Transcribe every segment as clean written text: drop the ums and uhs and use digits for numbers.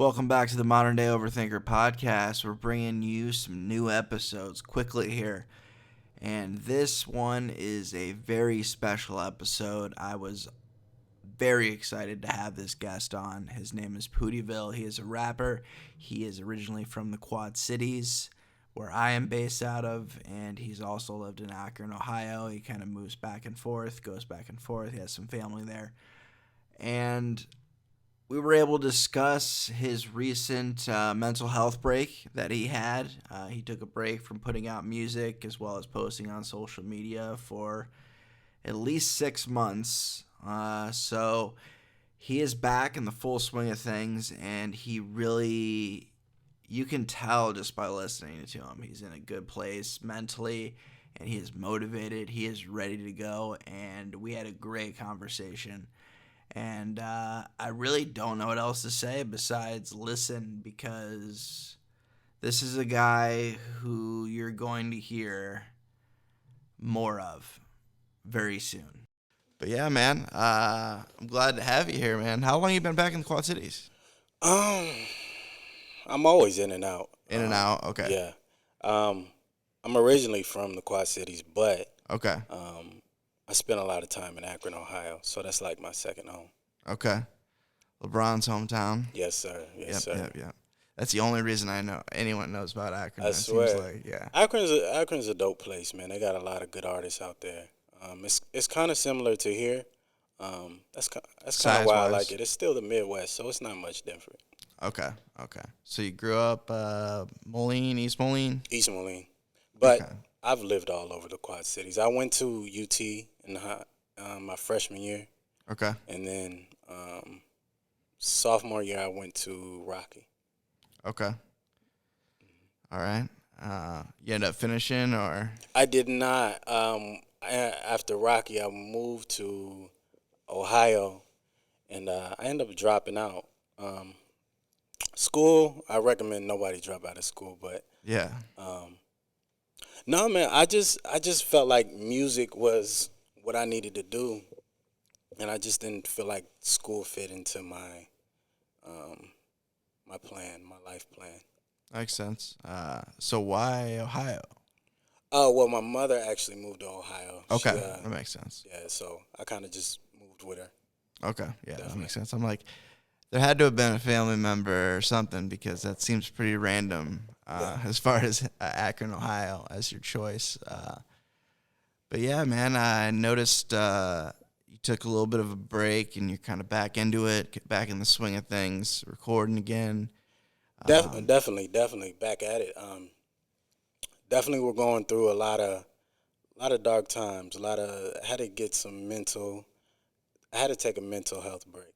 Welcome back to the Modern Day Overthinker podcast. We're bringing you some new episodes quickly here. And this one is a very special episode. I was very excited to have this guest on. His name is Poodieville. He is a rapper. He is originally from the Quad Cities, where I am based out of, and he's also lived in Akron, Ohio. He kind of moves back and forth, goes back and forth. He has some family there. And we were able to discuss his recent mental health break that he had. He took a break from putting out music as well as posting on social media for at least 6 months. So he is back in the full swing of things, and he really, you can tell just by listening to him, he's in a good place mentally, and he is motivated. He is ready to go, and we had a great conversation. And I really don't know what else to say besides listen, because this is a guy who you're going to hear more of very soon. But yeah, man, I'm glad to have you here, man. How long you been back in the Quad Cities? I'm always in and out. In and out, okay. Yeah. I'm originally from the Quad Cities, but Okay, I spent a lot of time in Akron, Ohio, so that's like my second home. okay. LeBron's hometown. Yes, sir. Yes, sir. Yep. That's the only reason I know anyone knows about Akron. I It swear. seems like, yeah. Akron's a dope place, man. They got a lot of good artists out there. It's kind of similar to here. That's kind of why I Size-wise. like it. It's still the Midwest, so it's not much different. Okay. So you grew up Moline, East Moline? East Moline, but Okay. I've lived all over the Quad Cities. I went to UT in my freshman year. Okay. And then sophomore year, I went to Rocky. Okay. All right. You end up finishing, or? I did not. After Rocky, I moved to Ohio, and I ended up dropping out. School, I recommend nobody drop out of school, but Yeah. no, man. I just felt like music was what I needed to do, and I just didn't feel like school fit into my my plan, my life plan. Makes sense. So why Ohio? Oh, well, my mother actually moved to Ohio. Okay. She, That makes sense. yeah, so I kind of just moved with her. Okay. Yeah, that Definitely. makes sense. I'm like, there had to have been a family member or something, because that seems pretty random as far as Akron, Ohio as your choice. But yeah, man, I noticed you took a little bit of a break and you're kind of back into it, get back in the swing of things, recording again. Definitely back at it. Definitely, we're going through a lot of dark times. I had to get some mental. I had to take a mental health break.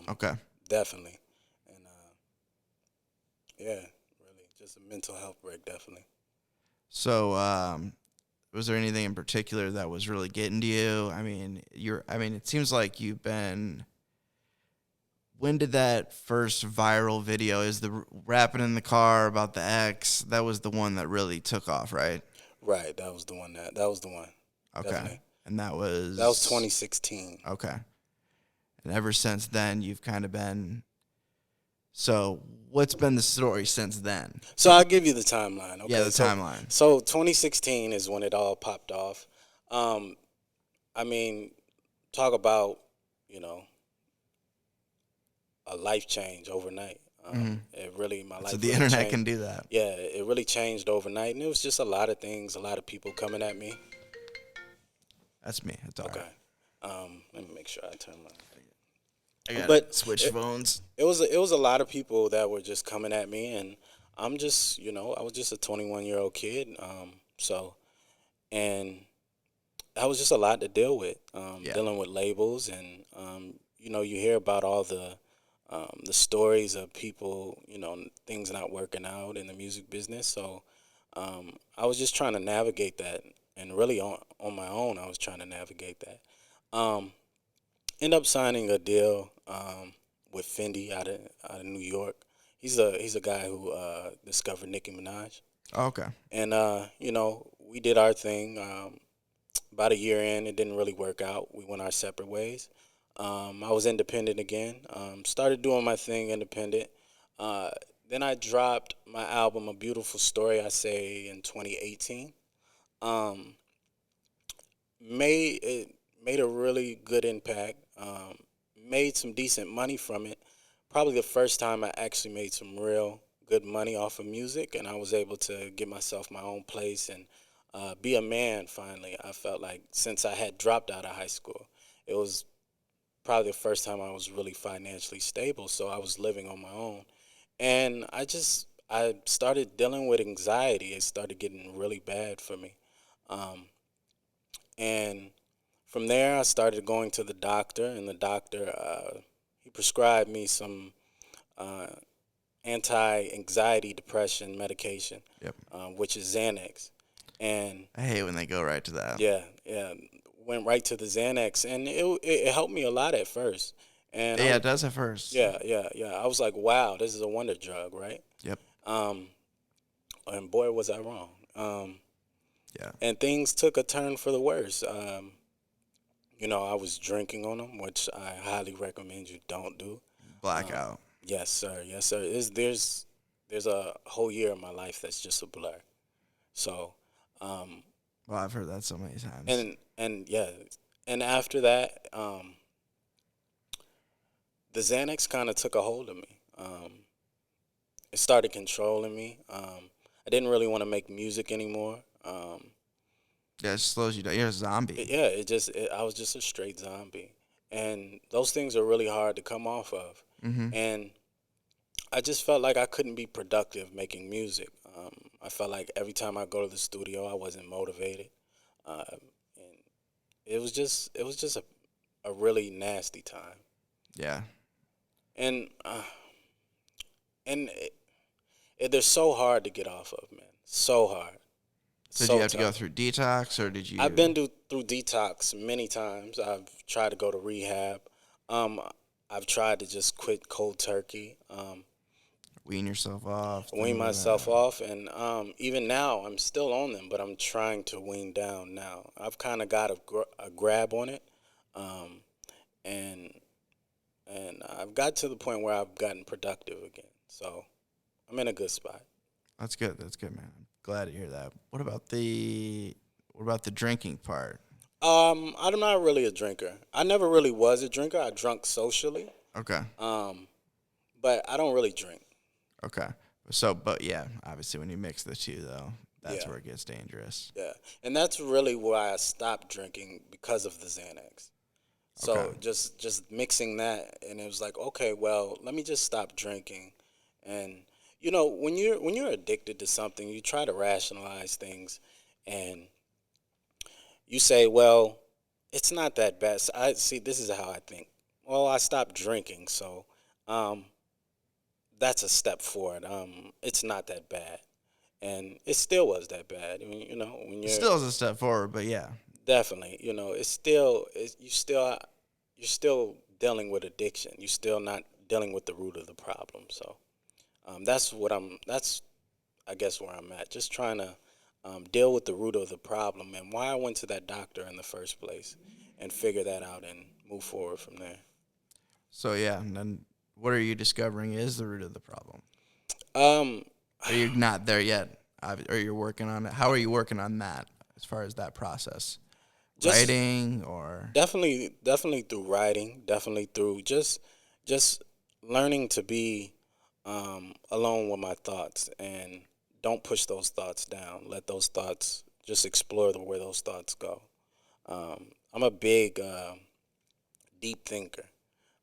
Okay. Definitely, and yeah, really, just a mental health break. Definitely. So, was there anything in particular that was really getting to you? I mean, it seems like you've been. When did that first viral video? Is the rapping in the car about the ex? That was the one that really took off, right? Right, that was the one. That was the one. Okay. Definitely. And that was 2016. Okay. And ever since then, you've kind of been. So, what's been the story since then? So I'll give you the timeline. Okay? Yeah, the So- timeline. So 2016 is when it all popped off. I mean, talk about, you know, a life change overnight. It really, my life. So the really internet changed. can do that. Yeah, it really changed overnight, and it was just a lot of things, a lot of people coming at me. That's me. It's all Okay. right. Let me make sure I turn my. I gotta But switch phones. It was a lot of people that were just coming at me, and I'm just, I was just a 21-year-old kid. And that was just a lot to deal with. Yeah. Dealing with labels, and you hear about all the stories of people, things not working out in the music business. So I was just trying to navigate that, and really on my own, I was trying to navigate that. End up signing a deal with Fendi out of New York. He's a guy who discovered Nicki Minaj, Oh, okay. and we did our thing. About a year in, it didn't really work out. We went our separate ways. I was independent again. Started doing my thing independent. Uh, then I dropped my album, A Beautiful Story, I say in 2018. Um, made a really good impact. Made some decent money from it. Probably the first time I actually made some real good money off of music, and I was able to get myself my own place and be a man finally. I felt like since I had dropped out of high school, it was probably the first time I was really financially stable. So I was living on my own, and I started dealing with anxiety. It started getting really bad for me. Um, and from there, I started going to the doctor, and the doctor he prescribed me some uh, anti-anxiety depression medication, Yep. which is Xanax. And I hate when they go right to that. yeah, went right to the Xanax, and it helped me a lot at first. And Yeah, it does at first. yeah. I was like, wow, this is a wonder drug, right? Yep. Um, and boy, was I wrong. Yeah. And things took a turn for the worse. I was drinking on them, which I highly recommend you don't do. Blackout. Yes, sir. Yes, sir. There's a whole year of my life that's just a blur. So, um, Well, I've heard that so many times. and yeah, and after that, the Xanax kind of took a hold of me. It started controlling me. I didn't really want to make music anymore. Yeah, it slows you down. You're a zombie. Yeah, I was just a straight zombie, and those things are really hard to come off of. Mm-hmm. And I just felt like I couldn't be productive making music. I felt like every time I go to the studio, I wasn't motivated, and it was just a really nasty time. Yeah. And they're so hard to get off of, man. So hard, So did you so have to go tough. through detox, or did I've you been through detox many times. I've tried to go to rehab. Um, I've tried to just quit cold turkey. wean yourself off, Wean things like myself that? off, and even now I'm still on them, but I'm trying to wean down now. I've kind of got a grab on it, um, and I've got to the point where I've gotten productive again. So I'm in a good spot. That's good. That's good, man. I'm glad to hear that. What about the drinking part? I'm not really a drinker. I never really was a drinker. I drunk socially, Okay. um, but I don't really drink. Okay. So, but yeah, obviously when you mix the two, though, that's Yeah, where it gets dangerous. yeah, and that's really why I stopped drinking because of the Xanax. Okay. So just mixing that, and it was like, okay, well, let me just stop drinking. And when you're addicted to something, you try to rationalize things, and you say, well, it's not that bad. So I see. This is how I think. Well, I stopped drinking, so um, that's a step forward. It's not that bad, and it still was that bad. I mean, when It you're still is a step forward, but yeah. definitely, you're still dealing with addiction. You're still not dealing with the root of the problem. So that's I guess where I'm at. Just trying to deal with the root of the problem and why I went to that doctor in the first place, and figure that out and move forward from there. So yeah, and then what are you discovering is the root of the problem? Um, Are you not there yet? Or you're working on it? How are you working on that as far as that process? just Writing or definitely through writing, definitely through just learning to be alone with my thoughts, and don't push those thoughts down. Let those thoughts just explore where those thoughts go. I'm a big deep thinker.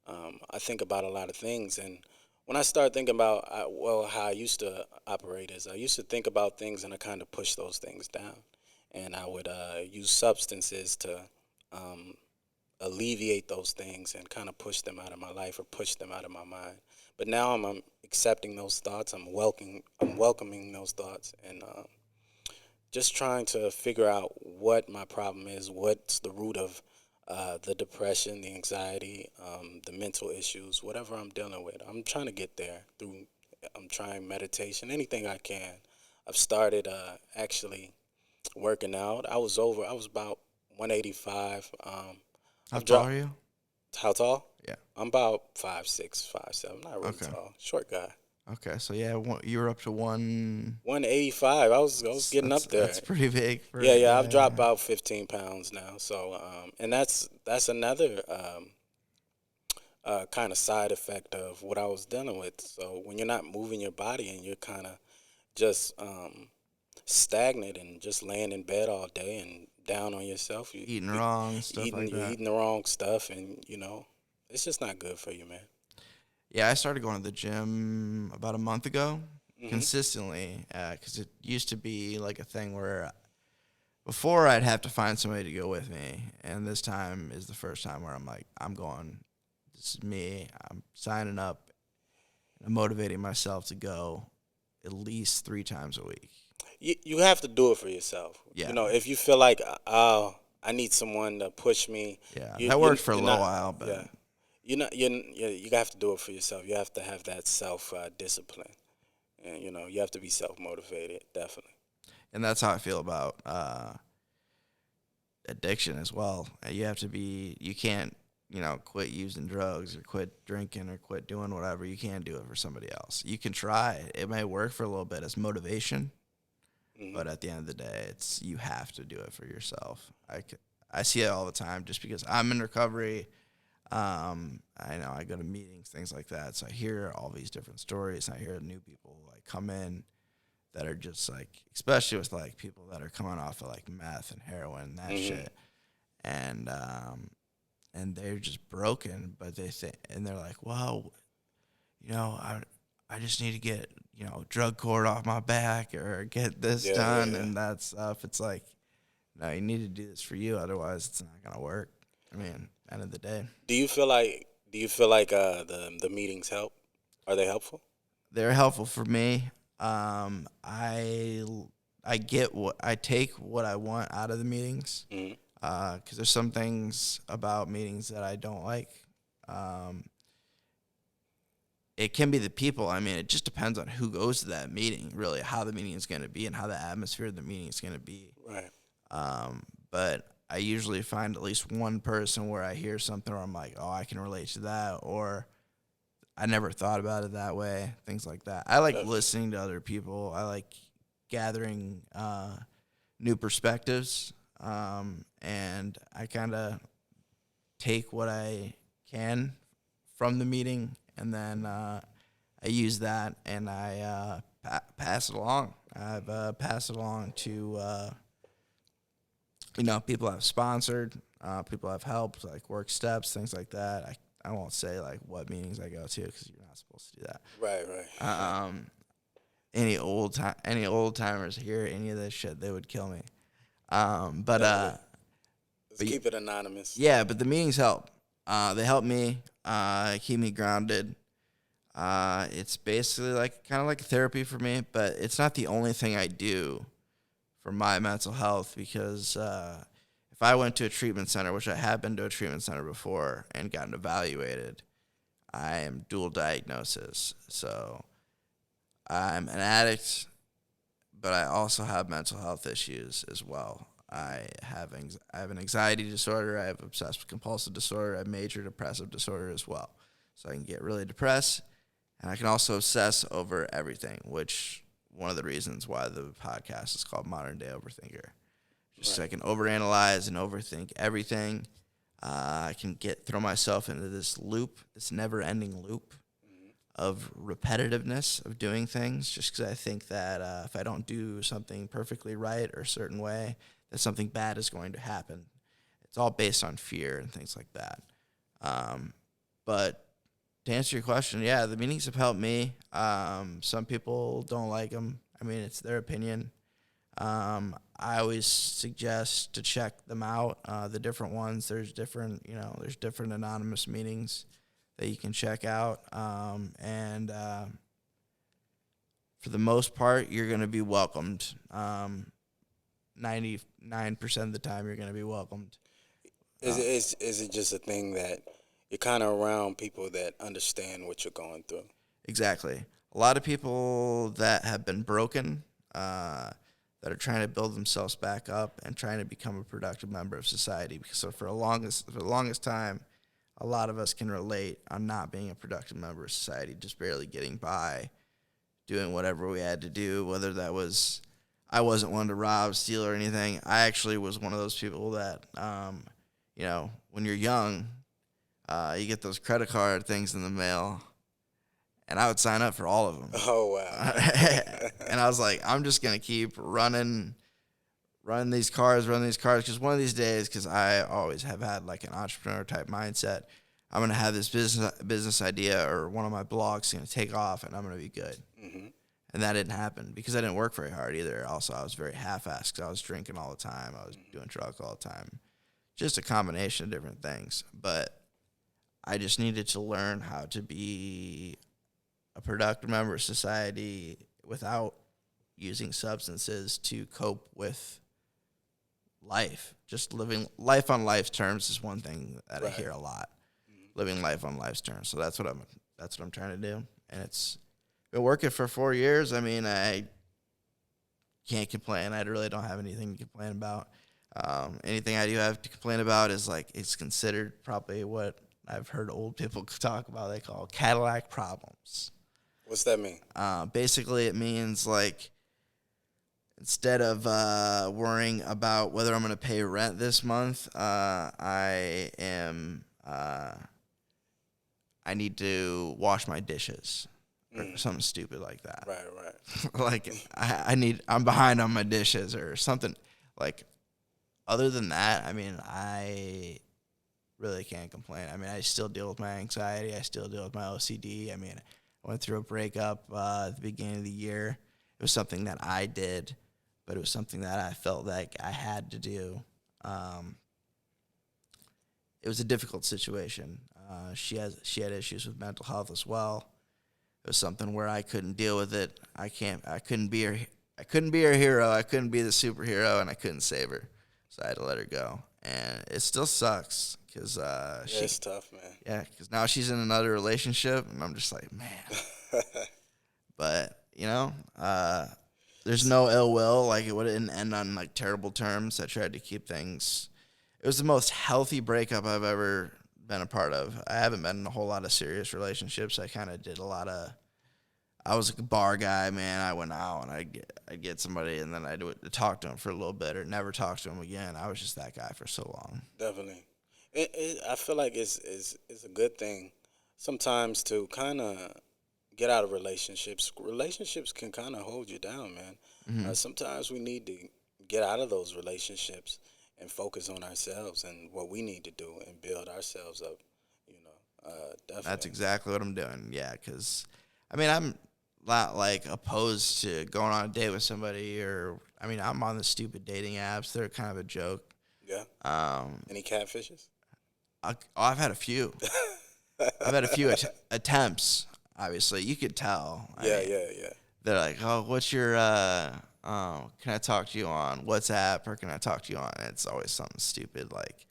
I think about a lot of things, and when I start thinking about how I used to operate is I used to think about things and I kind of push those things down, and I would use substances to um, alleviate those things and kind of push them out of my life or push them out of my mind. But now I'm accepting those thoughts. I'm welcoming those thoughts, and just trying to figure out what my problem is, what's the root of the depression, the anxiety, the mental issues, whatever I'm dealing with. I'm trying to get there through. I'm trying meditation, anything I can. I've started actually working out. I was about 185. how I've tall dropped. are you? How tall? Yeah. I'm about 5'6", 5'7". Not really Okay. tall. Short guy. Okay, so yeah, you were up to one. 185. I was getting That's up there. that's pretty big for Yeah. I've yeah, dropped yeah. about 15 pounds now. So and that's another kind of side effect of what I was dealing with. So when you're not moving your body and you're kind of just stagnant and just laying in bed all day and down on yourself, Eating wrong, stuff like you're that. eating the wrong stuff, and it's just not good for you, man. Yeah, I started going to the gym about a month ago Hmm. consistently because it used to be like a thing where before I'd have to find somebody to go with me, and this time is the first time where I'm like, I'm going. This is me. I'm signing up. I'm motivating myself to go at least 3 times a week. You have to do it for yourself. Yeah, If you feel like, oh, I need someone to push me, yeah, you that you worked for a you're little not. while, but Yeah, you have to do it for yourself. You have to have that self discipline, and you have to be self motivated. Definitely. and that's how I feel about addiction as well. You have to be. You can't. Quit using drugs or quit drinking or quit doing whatever. You can't do it for somebody else. You can try. It may work for a little bit as motivation, Hmm. but at the end of the day, it's you have to do it for yourself. I see it all the time just because I'm in recovery. I know I go to meetings, things like that. So I hear all these different stories. And I hear new people like come in that are just like, especially with like people that are coming off of like meth and heroin and that Hmm. shit, and they're just broken. But they think, and they're like, well, I just need to get drug court off my back or get this Yeah, yeah, done yeah. and that stuff. It's like, no, you need to do this for you, otherwise it's not gonna work. I mean, end of the day. Do you feel like the meetings help? Are they helpful? They're helpful for me. I get what I take what I want out of the meetings. Hmm. Because there's some things about meetings that I don't like. Um, it can be the people. I mean, it just depends on who goes to that meeting, really, how the meeting is going to be and how the atmosphere of the meeting is going to be. Right. But I usually find at least one person where I hear something where I'm like, oh, I can relate to that, or I never thought about it that way, things like that. I like Definitely. listening to other people. I like gathering new perspectives, and I kind of take what I can from the meeting, and then I use that and I pass it along. I've passed it along to people I've sponsored, people I've helped, like work steps, things like that. I won't say like what meetings I go to because you're not supposed to do that. Right. Right. Um, any old timers hear any of this shit, they would kill me. Um, but Definitely. uh, Let's but keep it anonymous. yeah, but the meetings help. They help me keep me grounded. It's basically like kind of like therapy for me, but it's not the only thing I do for my mental health because if I went to a treatment center, which I have been to a treatment center before and gotten evaluated, I am dual diagnosis. So I'm an addict, but I also have mental health issues as well. I have an anxiety disorder. I have obsessive compulsive disorder. I have major depressive disorder as well. So I can get really depressed, and I can also obsess over everything, which one of the reasons why the podcast is called Modern Day Overthinker. Just so I Right. can overanalyze and overthink everything. I can throw myself into this loop, this never-ending loop Hmm. of repetitiveness of doing things just because I think that if I don't do something perfectly right or a certain way, that something bad is going to happen. It's all based on fear and things like that. Um, but to answer your question, yeah, the meetings have helped me. Some people don't like them. I mean, it's their opinion. I always suggest to check them out. The different ones. There's different anonymous meetings that you can check out. And for the most part, you're going to be welcomed. 99% of the time, you're going to be welcomed. Is Uh, it is it just a thing that you're kind of around people that understand what you're going through? exactly. A lot of people that have been broken, that are trying to build themselves back up and trying to become a productive member of society. Because so for the longest time, a lot of us can relate on not being a productive member of society, just barely getting by, doing whatever we had to do, whether that was I wasn't one to rob, steal, or anything. I actually was one of those people that, when you're young, you get those credit card things in the mail, and I would sign up for all of them. Oh, wow. And I was like, I'm just going to keep running these cars, because one of these days, because I always have had like an entrepreneur type mindset, I'm going to have this business idea or one of my blogs going to take off, and I'm going to be good. Mm-hmm. And that didn't happen because I didn't work very hard either. Also, I was very half-assed because I was drinking all the time. I was doing drugs all the time. Just a combination of different things. But I just needed to learn how to be a productive member of society without using substances to cope with life. Just living life on life's terms is one thing that I hear a lot. Mm-hmm. Living life on life's terms. So that's what I'm trying to do. And it's been working for 4 years. I mean, I can't complain. I really don't have anything to complain about. Anything I do have to complain about is like it's considered probably what I've heard old people talk about. They call Cadillac problems. What's that mean? Basically, it means like instead of worrying about whether I'm going to pay rent this month, I need to wash my dishes. Or something stupid like that. Right. Like I'm behind on my dishes or something. Like other than that, I mean, I really can't complain. I mean, I still deal with my anxiety. I still deal with my OCD. I mean, I went through a breakup at the beginning of the year. It was something that I did, but it was something that I felt like I had to do. It was a difficult situation. She had issues with mental health as well. It was something where I couldn't deal with it. I couldn't be her hero. I couldn't be the superhero, and I couldn't save her. So I had to let her go. And it still sucks because it's tough, man. Yeah, because now she's in another relationship, and I'm just like, man. But there's no ill will. Like it wouldn't end on like terrible terms. I tried to keep things. It was the most healthy breakup I've ever been a part of. I haven't been in a whole lot of serious relationships. I kind of did a lot of. I was a bar guy, man. I went out and I'd get somebody, and then I'd talk to them for a little bit or never talk to them again. I was just that guy for so long. Definitely, I feel like it's a good thing sometimes to kind of get out of relationships. Relationships can kind of hold you down, man. Mm-hmm. Sometimes we need to get out of those relationships and focus on ourselves and what we need to do and build ourselves up, definitely. That's exactly what I'm doing, yeah, because, I mean, I'm not, like, opposed to going on a date with somebody I'm on the stupid dating apps. They're kind of a joke. Yeah. Any catfishes? I've had a few. I've had a few attempts, obviously. You could tell. Yeah. They're like, oh, what's your, can I talk to you on WhatsApp or can I talk to you on? It's always something stupid like,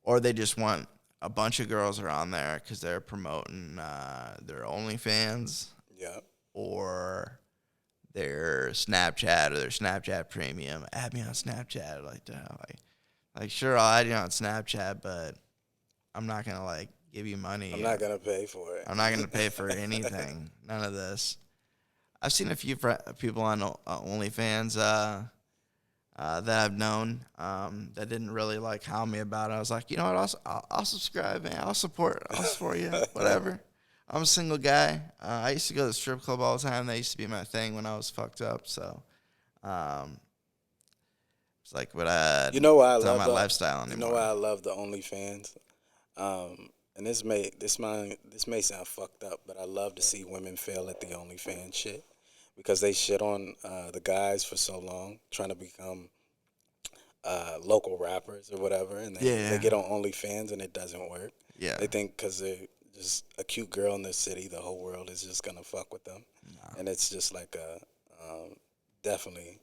or they just want a bunch of girls are on there because they're promoting their OnlyFans. Yeah. Or their Snapchat or their Snapchat Premium. Add me on Snapchat. Like sure, I'll add you on Snapchat, but I'm not gonna like give you money. I'm not gonna pay for it. I'm not gonna pay for anything. None of this. I've seen a few people on OnlyFans that I've known that didn't really like hound me about it. I was like, you know what? I'll subscribe, man. I'll support you. Whatever. I'm a single guy. I used to go to the strip club all the time. That used to be my thing when I was fucked up. So it's like, but it's not my lifestyle anymore. You know why I love the OnlyFans? And this may sound fucked up, but I love to see women fail at the OnlyFans shit. Because they shit on the guys for so long, trying to become local rappers or whatever, and they get on OnlyFans and it doesn't work. Yeah, they think because they're just a cute girl in the city, the whole world is just gonna fuck with them, and it's just like a definitely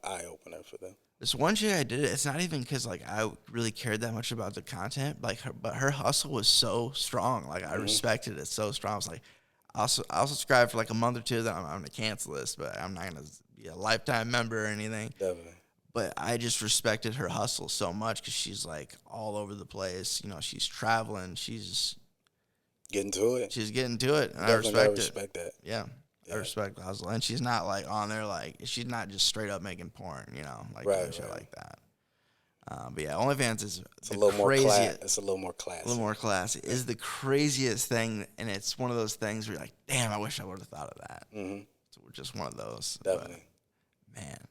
eye opener for them. This one chick I did it. It's not even because like I really cared that much about the content, but her hustle was so strong. Like I respected it so strong. I was like, I'll subscribe for like a month or two. Then I'm going to cancel this, but I'm not going to be a lifetime member or anything. Definitely. But I just respected her hustle so much because she's like all over the place. She's traveling. She's getting to it. She's getting to it, and Definitely I respect that. it. Yeah. I Yeah. respect the hustle, and she's not like on there like she's not just straight up making porn, like Right. doing shit Right. like that. But yeah, OnlyFans is It's a the little more craziest, It's a little more a little classy. more classy. Is the craziest thing, and it's one of those things where you're like, damn, I wish I would have thought of that. Mm-hmm. So we're just one of those, but Definitely. man.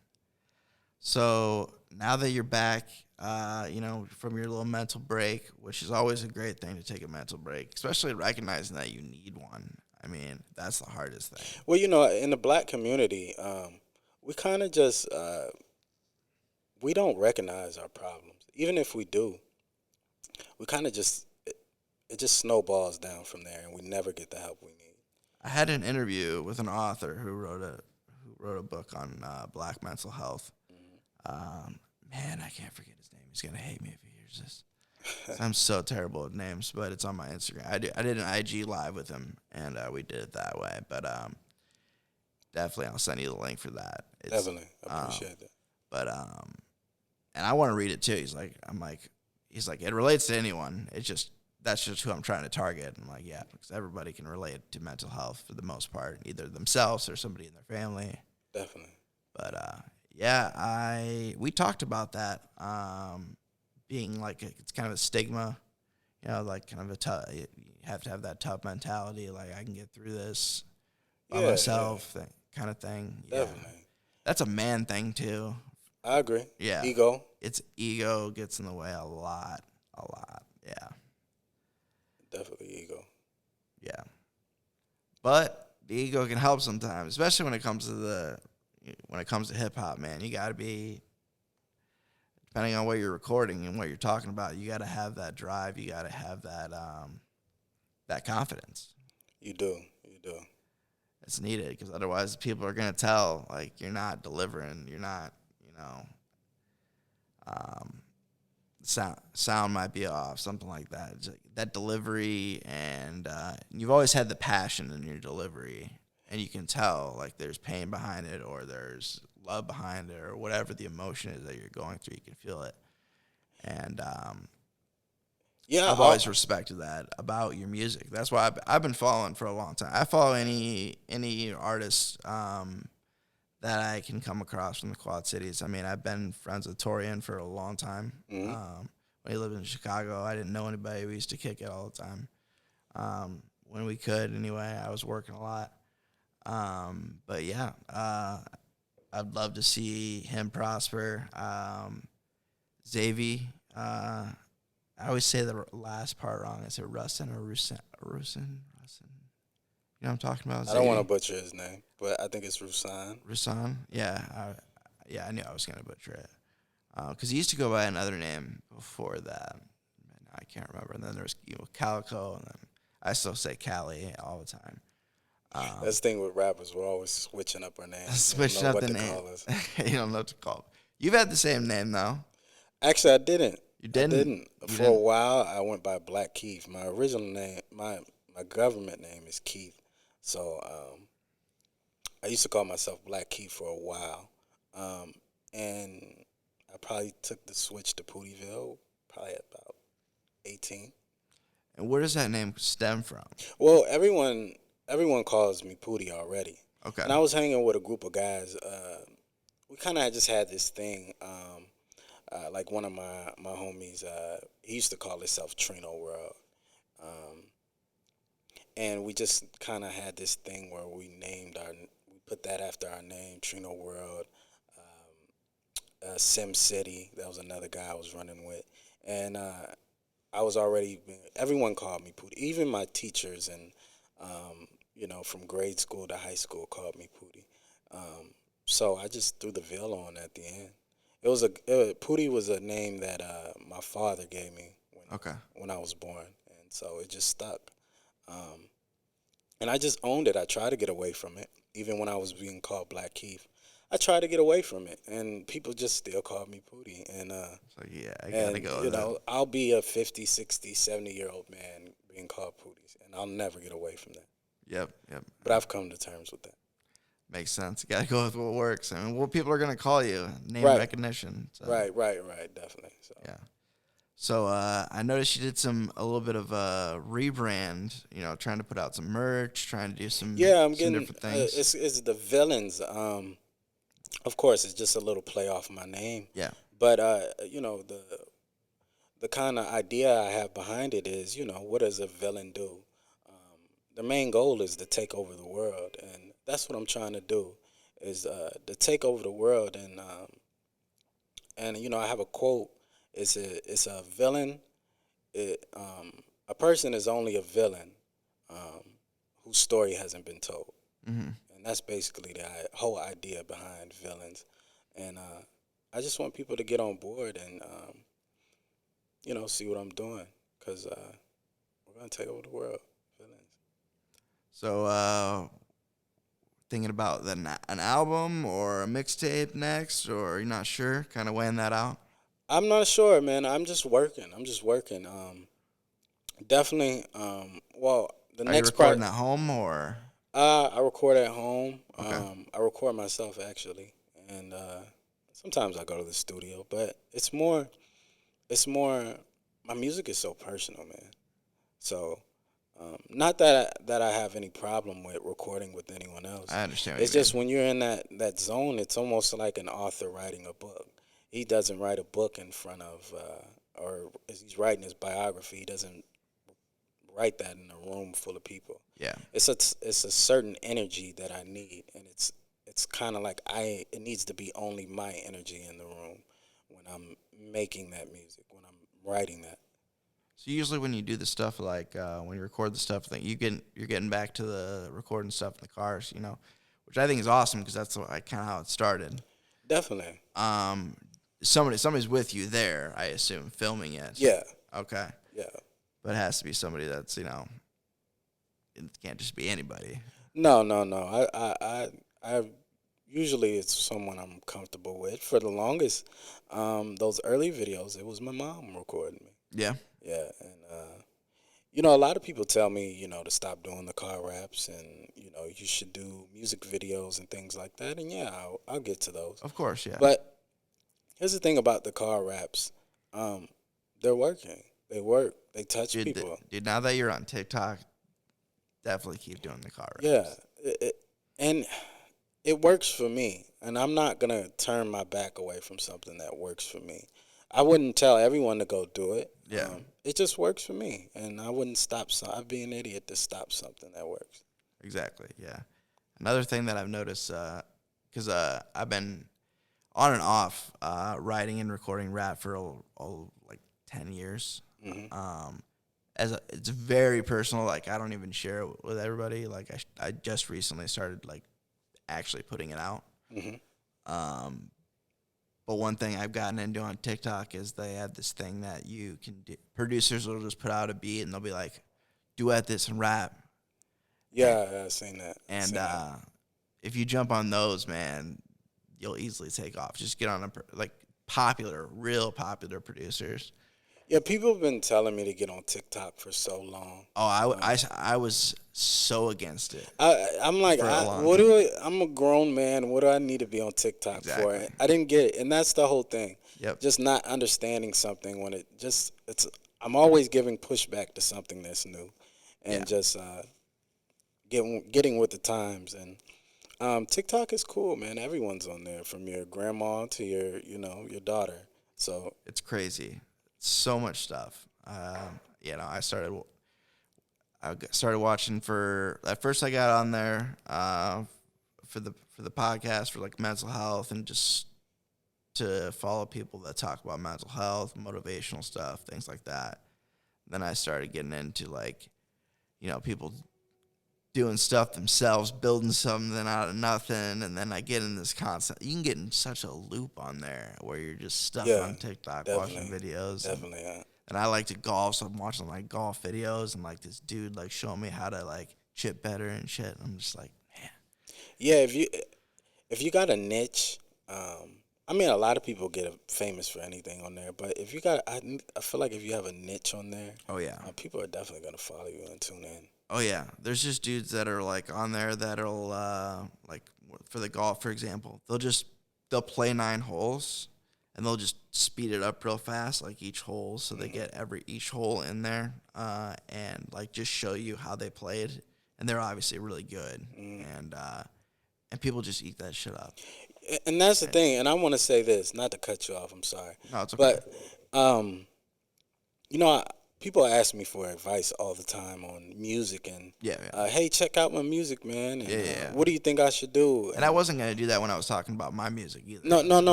So now that you're back, from your little mental break, which is always a great thing to take a mental break, especially recognizing that you need one. I mean, that's the hardest thing. Well, in the black community, we kind of just we don't recognize our problems. Even if we do, we kind of just it just snowballs down from there, and we never get the help we need. I had an interview with an author who wrote a book on black mental health. Man, I can't forget his name. He's gonna hate me if he hears this. I'm so terrible at names, but it's on my Instagram. I did an IG live with him, and we did it that way. But definitely, I'll send you the link for that. Definitely, I appreciate that. But and I want to read it too. He's like, it relates to anyone. That's just who I'm trying to target. I'm like, yeah, because everybody can relate to mental health for the most part, either themselves or somebody in their family. Definitely. But yeah, we talked about that being like it's kind of a stigma, like kind of a tough. You have to have that tough mentality, like I can get through this by myself, kind of thing. Yeah. Definitely. That's a man thing too. I agree. Yeah. Ego. It's ego gets in the way a lot. Yeah. Definitely ego. Yeah. But the ego can help sometimes, especially when it comes to hip hop, man. You got to be, depending on what you're recording and what you're talking about, you got to have that drive. You got to have that confidence. You do. It's needed because otherwise people are going to tell, like, you're not delivering. You're not, sound might be off, something like that. It's like that delivery, and you've always had the passion in your delivery, and you can tell, like, there's pain behind it, or there's love behind it, or whatever the emotion is that you're going through. You can feel it, and I've always respected that about your music. That's why I've been following for a long time. I follow any artist that I can come across from the Quad Cities. I mean, I've been friends with Torian for a long time. Mm-hmm. When he lived in Chicago, I didn't know anybody. We used to kick it all the time. When we could, anyway. I was working a lot. But yeah, I'd love to see him prosper. Xavi, I always say the last part wrong. Is it Russin or Rusin? You know what I'm talking about? I don't want to butcher his name, but I think it's Rusan. Rusan? Yeah. I knew I was going to butcher it. Because he used to go by another name before that. I can't remember. And then there was Calico, and then I still say Cali all the time. That's the thing with rappers. We're always switching up our names. Switching up the name. You don't know what to call. You've had the same name, though. Actually, I didn't. You didn't? For a while, I went by Black Keith. My original name, my government name is Keith. So I used to call myself Black Keith for a while. And I probably took the switch to Poodieville probably at about 18. And where does that name stem from? Well, everyone calls me Pootie already. Okay. And I was hanging with a group of guys. We kind of just had this thing. Like one of my homies, he used to call himself Trino World. And we just kind of had this thing where we put that after our name, Trino World. Sim City, that was another guy I was running with. And everyone called me Pootie. Even my teachers and, from grade school to high school called me Pootie. So I just threw the veil on at the end. Pootie was a name that my father gave me when I was born. And so it just stuck. And I just owned it. I tried to get away from it. Even when I was being called Black Keith, I tried to get away from it. And people just still called me Pootie. And, I got to go with that. I'll be a 50, 60, 70-year-old man being called Pootie. And I'll never get away from that. Yep. But I've come to terms with that. Makes sense. You got to go with what works. I mean, what people are going to call you, name recognition. So. Right, definitely. So. Yeah. So I noticed you did a little bit of a rebrand. Trying to put out some merch, trying to do some Yeah, I'm some getting different things. it's the villains. Of course, it's just a little play off my name, Yeah. but the kind of idea I have behind it is, what does a villain do? The main goal is to take over the world, and that's what I'm trying to do, is to take over the world. And I have a quote. It's a villain. A person is only a villain um, whose story hasn't been told, Hmm. and that's basically the whole idea behind villains. And I just want people to get on board and see what I'm doing, because we're gonna take over the world. Villains. So thinking about an album or a mixtape next, or you're not sure? Kind of weighing that out. I'm not sure, man. I'm just working. Definitely. Well, the Are you next part, recording at home or? I record at home. Okay. I record myself actually, and sometimes I go to the studio. But it's more. My music is so personal, man. So, not that I have any problem with recording with anyone else. I understand what It's you just mean. when you're in that zone, it's almost like an author writing a book. He doesn't write a book in front of, or as he's writing his biography, he doesn't write that in a room full of people. Yeah. It's a certain energy that I need, and it's kind of like it needs to be only my energy in the room when I'm making that music, when I'm writing that. So usually when you do the stuff like when you record the stuff, that you're getting back to the recording stuff in the cars, which I think is awesome because that's kind of how it started. Definitely. Um, somebody's with you there, I assume, filming it. Yeah. Okay, Yeah. but it has to be somebody that's it can't just be anybody. No, no, no. I usually it's someone I'm comfortable with. For the longest, those early videos, it was my mom recording me. Yeah, Yeah, and a lot of people tell me, to stop doing the car raps, and you should do music videos and things like that. And yeah, I'll get to those. of course, yeah. But here's the thing about the car raps, um, they're working. They work. They touch people. Dude, now that you're on TikTok, definitely keep doing the car Yeah, raps. and it works for me, and I'm not gonna turn my back away from something that works for me. I wouldn't tell everyone to go do it. Yeah, It just works for me, and I wouldn't stop. I'd be an idiot to stop something that works. exactly. Yeah. Another thing that I've noticed, because I've been on and off writing and recording rap for like 10 years. Hmm. Um, it's very personal. Like I don't even share it with everybody. Like I just recently started like actually putting it out. Hmm. Um, but one thing I've gotten into on TikTok is they have this thing that you can do. Producers will just put out a beat and they'll be like, duet this and rap. And, Yeah, I've seen that. and if you jump on those, man, you'll easily take off. Just get on like real popular producers. Yeah, people have been telling me to get on TikTok for so long. Oh, I was so against it I'm like, for a long what time. do I'm a grown man. What do I need to be on TikTok for? Exactly. I didn't get it, and that's the whole thing. Yep. Just not understanding something when it's. I'm always giving pushback to something that's new, Yeah. and just getting with the times. And TikTok is cool, man. Everyone's on there, from your grandma to your daughter. So It's crazy. So much stuff. I started watching for at first I got on there for the podcast for like mental health and just to follow people that talk about mental health, motivational stuff, things like that. Then I started getting into like, people doing stuff themselves, building something out of nothing, and then I get in this constant. You can get in such a loop on there where you're just stuck yeah, on TikTok watching definitely, videos. definitely. And I like to golf, so I'm watching like golf videos and like this dude like showing me how to like chip better and shit. I'm just like, man, Yeah, if you got a niche, I mean, a lot of people get famous for anything on there, but if you got, I feel like if you have a niche on there, oh yeah, people are definitely gonna follow you and tune in. oh yeah. There's just dudes that are like on there that'll like for the golf, for example, they'll play 9 holes and they'll just speed it up real fast, like each hole, so they get each hole in there, and like just show you how they played, and they're obviously really good, and people just eat that shit up. And that's the thing. And I want to say this, not to cut you off. I'm sorry, No, it's okay. but um, you know, people ask me for advice all the time on music and Yeah, hey, check out my music, man. And Yeah. what do you think I should do? And I wasn't gonna do that when I was talking about my music either. No.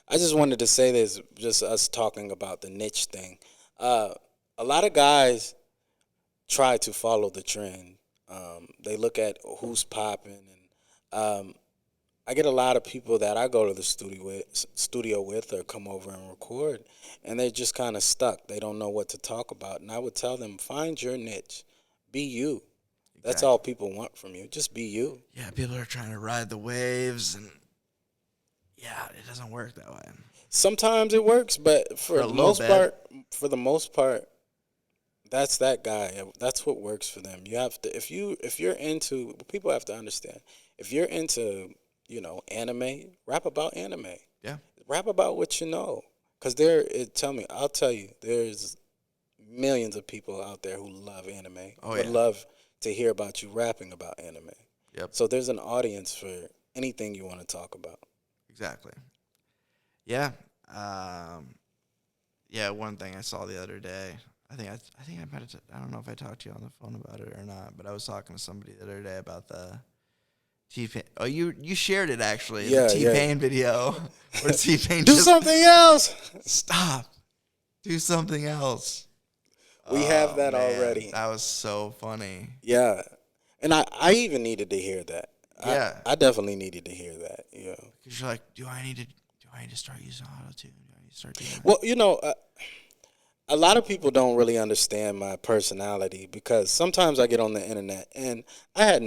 I just wanted to say this, just us talking about the niche thing. A lot of guys try to follow the trend. They look at who's popping, and I get a lot of people that I go to the studio with or come over and record, and they're just kind of stuck. They don't know what to talk about, and I would tell them, find your niche, be you. That's Exactly. all people want from you. Just be you. Yeah, people are trying to ride the waves, and yeah, it doesn't work that way. Sometimes it works, but For a little bit. for the most part, that's that guy. That's what works for them. You have to if you're into people have to understand. If you're into, anime, rap about anime. Yeah. Rap about what you know. Cuz I'll tell you, there's millions of people out there who love anime. Would love to hear about you rapping about anime. Yep. So there's an audience for anything you want to talk about. Exactly. Yeah. Yeah. One thing I saw the other day, I think I might have. I don't know if I talked to you on the phone about it or not, but I was talking to somebody the other day about the T-Pain. Oh, you shared it actually. Yeah, the T-Pain video where T-Pain do something else. Stop. Do something else. We have that man, already. That was so funny. Yeah. And I even needed to hear that. Yeah. I definitely needed to hear that. Yeah. Because you're like, do I need to start using auto-tune? Do I need to start doing that? Well, a lot of people don't really understand my personality because sometimes I get on the internet and I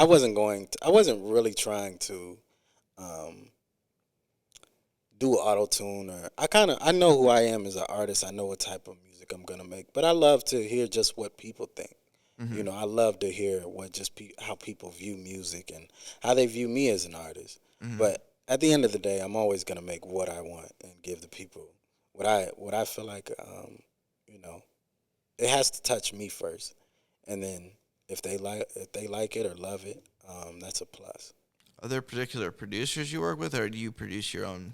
wasn't really trying to do auto tune, or I know who I am as an artist. I know what type of music I'm gonna make, but I love to hear just what people think. Mm-hmm. I love to hear what how people view music and how they view me as an artist. Mm-hmm. But at the end of the day, I'm always gonna make what I want and give the people what I feel like. It has to touch me first, and then if they like it or love it, that's a plus. Are there particular producers you work with, or do you produce your own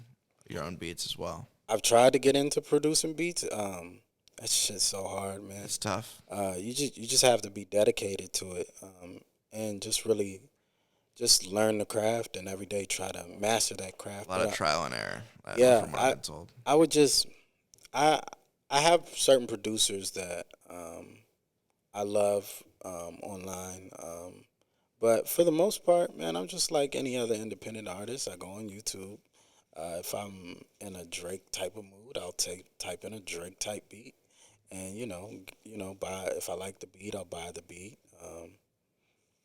beats as well? I've tried to get into producing beats. That shit's so hard, man. It's tough. You just have to be dedicated to it, and just really just learn the craft and every day try to master that craft. A lot of trial and error. Yeah, from what I've been told. I would just I have certain producers that I love online, but for the most part, man, I'm just like any other independent artist. I go on YouTube. If I'm in a Drake type of mood, I'll type in a Drake type beat, and buy. If I like the beat, I'll buy the beat,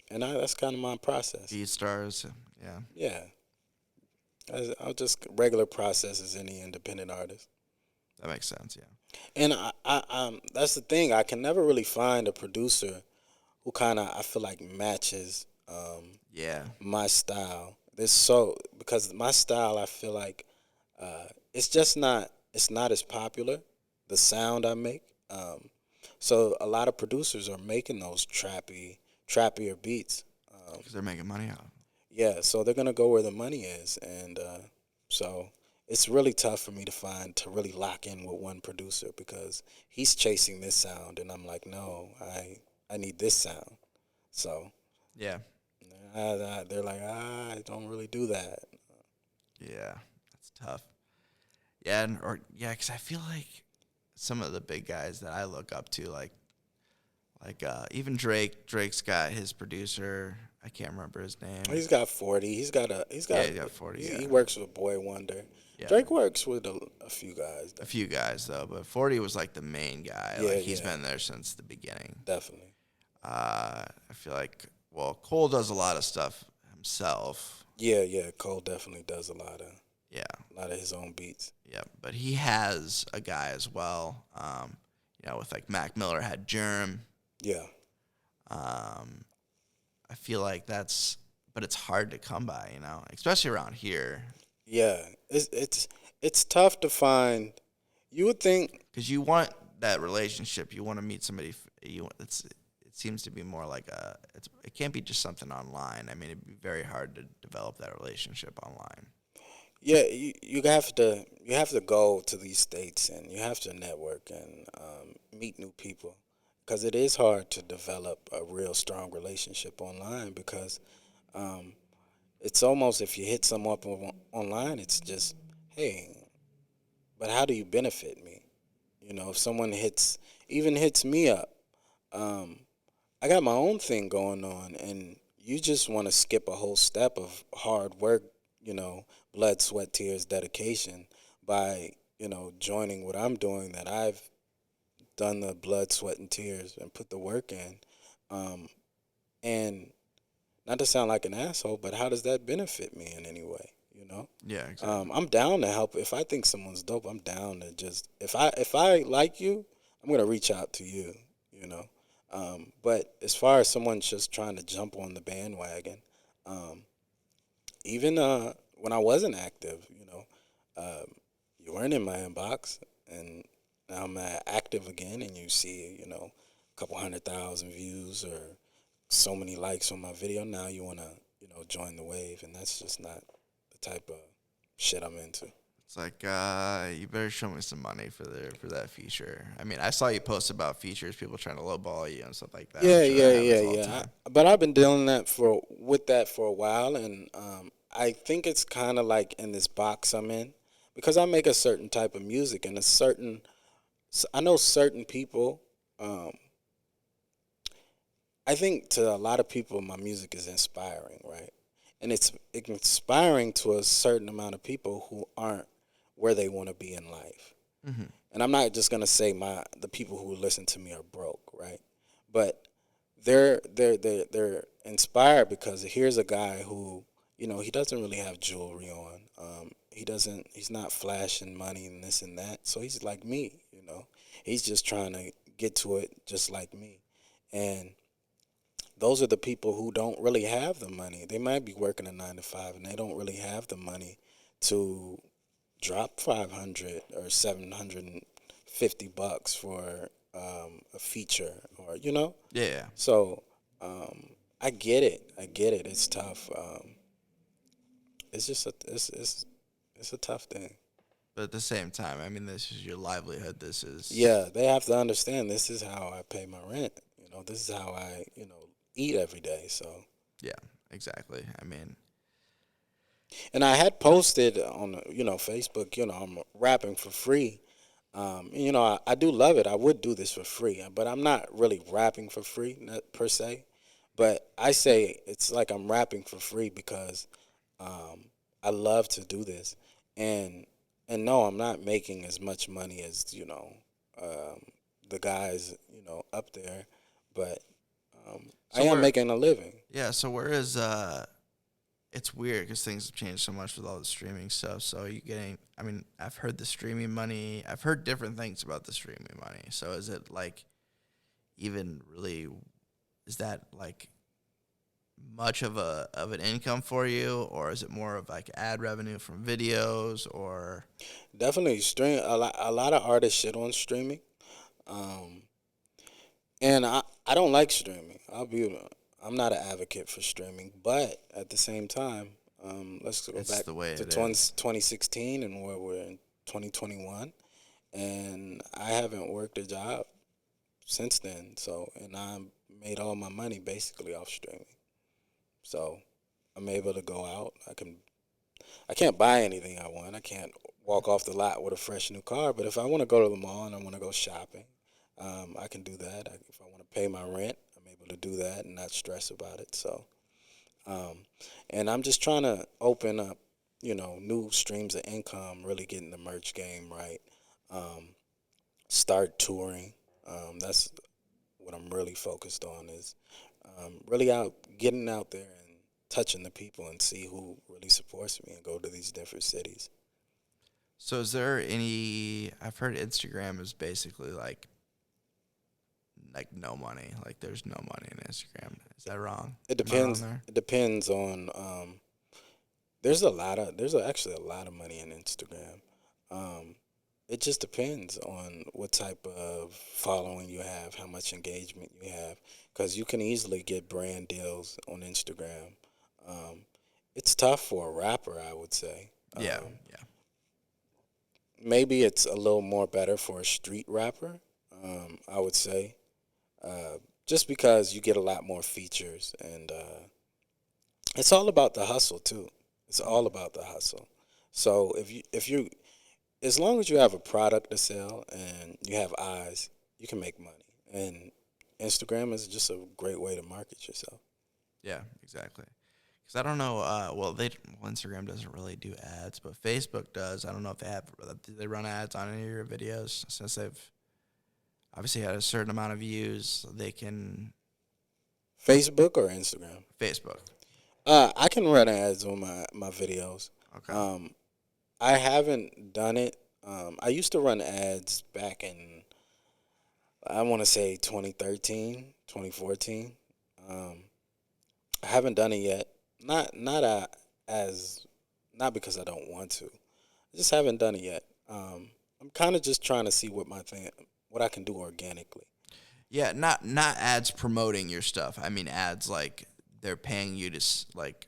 and that's kind of my process. Beat stars, yeah. Yeah, I'll just regular process as any independent artist. That makes sense, yeah. And that's the thing. I can never really find a producer who kind of I feel like matches my style. Because my style I feel like it's not as popular, the sound I make. So a lot of producers are making those trappier beats. Because they're making money out of it. Yeah, so they're gonna go where the money is, and so it's really tough for me to really lock in with one producer because he's chasing this sound, and I'm like, no, I need this sound. So Yeah. they're like, I don't really do that. Yeah, that's tough. Yeah, because I feel like some of the big guys that I look up to, like even Drake. Drake's got his producer. I can't remember his name. He's got 40. He's got 40. He works with Boy Wonder. Yeah. Drake works with a few guys. A few guys though, but 40 was like the main guy. Yeah, like he's been there since the beginning. Definitely. I feel like Cole does a lot of stuff himself. Yeah. Cole definitely does a lot of his own beats. Yeah, but he has a guy as well. With like Mac Miller had Germ. Yeah. I feel like that's but it's hard to come by, especially around here. Yeah, it's tough to find. You would think. Because you want that relationship. You want to meet somebody. It seems to be more like it can't be just something online. I mean, it'd be very hard to develop that relationship online. Yeah, you have to go to these states and you have to network and meet new people because it is hard to develop a real strong relationship online because um, it's almost if you hit someone up online, it's just hey, but how do you benefit me? If someone hits me up, um, I got my own thing going on, and you just want to skip a whole step of hard work, blood, sweat, tears, dedication by, joining what I'm doing that I've done the blood, sweat, and tears and put the work in. Um, and not to sound like an asshole, but how does that benefit me in any way? Yeah, exactly. I'm down to help. If I think someone's dope, I'm down to just if I like you, I'm gonna reach out to you. You know, but as far as someone just trying to jump on the bandwagon, um, even when I wasn't active, you weren't in my inbox, and now I'm active again, and you see, a couple 100,000 views or so many likes on my video. Now you wanna, join the wave, and that's just not the type of shit I'm into. It's like you better show me some money for that feature. I mean, I saw you post about features, people trying to lowball you and stuff like that. I'm Yeah, sure yeah, that yeah, happens all the yeah. time. But I've been dealing with that for a while, and I think it's kind of like in this box I'm in because I make a certain type of music, and I know certain people. Um, I think to a lot of people, my music is inspiring, right? And it's inspiring to a certain amount of people who aren't where they want to be in life. Hmm. And I'm not just gonna say the people who listen to me are broke, right? But they're inspired because here's a guy who he doesn't really have jewelry on. He's not flashing money and this and that. So he's like me, He's just trying to get to it just like me, and those are the people who don't really have the money. They might be working a 9 to 5, and they don't really have the money to drop 500 or $750 for a feature, or Yeah, So I get it. I get it. It's tough. It's just it's a tough thing. but at the same time, I mean, this is your livelihood. This is Yeah, they have to understand this is how I pay my rent. This is how I eat every day. So. yeah, exactly. I mean, And I had posted on Facebook, I'm rapping for free. I do love it. I would do this for free, but I'm not really rapping for free, not per se. But I say it's like I'm rapping for free because I love to do this, and no, I'm not making as much money as um, the guys up there, but I so am where making a living. yeah, so where is it's weird because things have changed so much with all the streaming stuff. So you getting? I mean, I've heard the streaming money. I've heard different things about the streaming money. So is it like even really? Is that like much of an income for you, or is it more of like ad revenue from videos, or Definitely stream a lot of artists shit on streaming. Um, and I don't like streaming. I'm not an advocate for streaming, but at the same time, let's go it's back the way to it 20, is? 2016 and where we're in 2021, and I haven't worked a job since then. So, and I made all my money basically off streaming. So, I'm able to go out. I can't buy anything I want. I can't walk off the lot with a fresh new car. But if I want to go to the mall and I want to go shopping, I can do that. If I want to pay my rent, I'm able to do that and not stress about it. So, um, and I'm just trying to open up, new streams of income. Really getting the merch game right. Um, Start touring. That's what I'm really focused on is really getting out there and touching the people and see who really supports me and go to these different cities. So is there any? I've heard Instagram is basically like no money. Like there's no money in Instagram. Is that wrong? It Am I wrong depends. there? It depends on. Actually a lot of money in Instagram. Um, it just depends on what type of following you have, how much engagement you have, because you can easily get brand deals on Instagram. Um, it's tough for a rapper, I would say. Yeah, yeah, Maybe it's a little more better for a street rapper. I would say, just because you get a lot more features, and it's all about the hustle too. It's all about the hustle. So if you as long as you have a product to sell and you have eyes, you can make money. And Instagram is just a great way to market yourself. yeah, exactly. Because I don't know. Well, Instagram doesn't really do ads, but Facebook does. I don't know if they have. Do they run ads on any of your videos? Since they've obviously had a certain amount of views, they can Facebook or Instagram? Facebook. I can run ads on my videos. Okay. Um, I haven't done it. I used to run ads back in, I want to say 2013, 2014. Um, I haven't done it yet. Not as not because I don't want to. I just haven't done it yet. I'm kind of just trying to see what I can do organically. Yeah, not ads promoting your stuff. I mean ads like they're paying you to like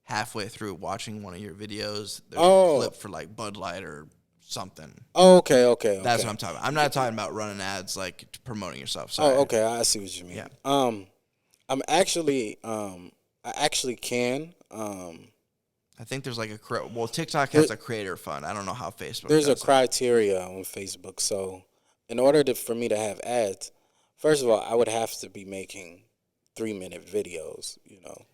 halfway through watching one of your videos. There's a Oh, clip for like Bud Light or something. okay, okay, That's okay. what I'm talking about. I'm not talking about running ads like promoting yourself. Oh, Sorry. okay. I see what you mean. Yeah. I actually can. I think there's like TikTok There, has a creator fund. I don't know how Facebook there's a does it. criteria on Facebook. So, in order for me to have ads, first of all, I would have to be making 3 minute videos.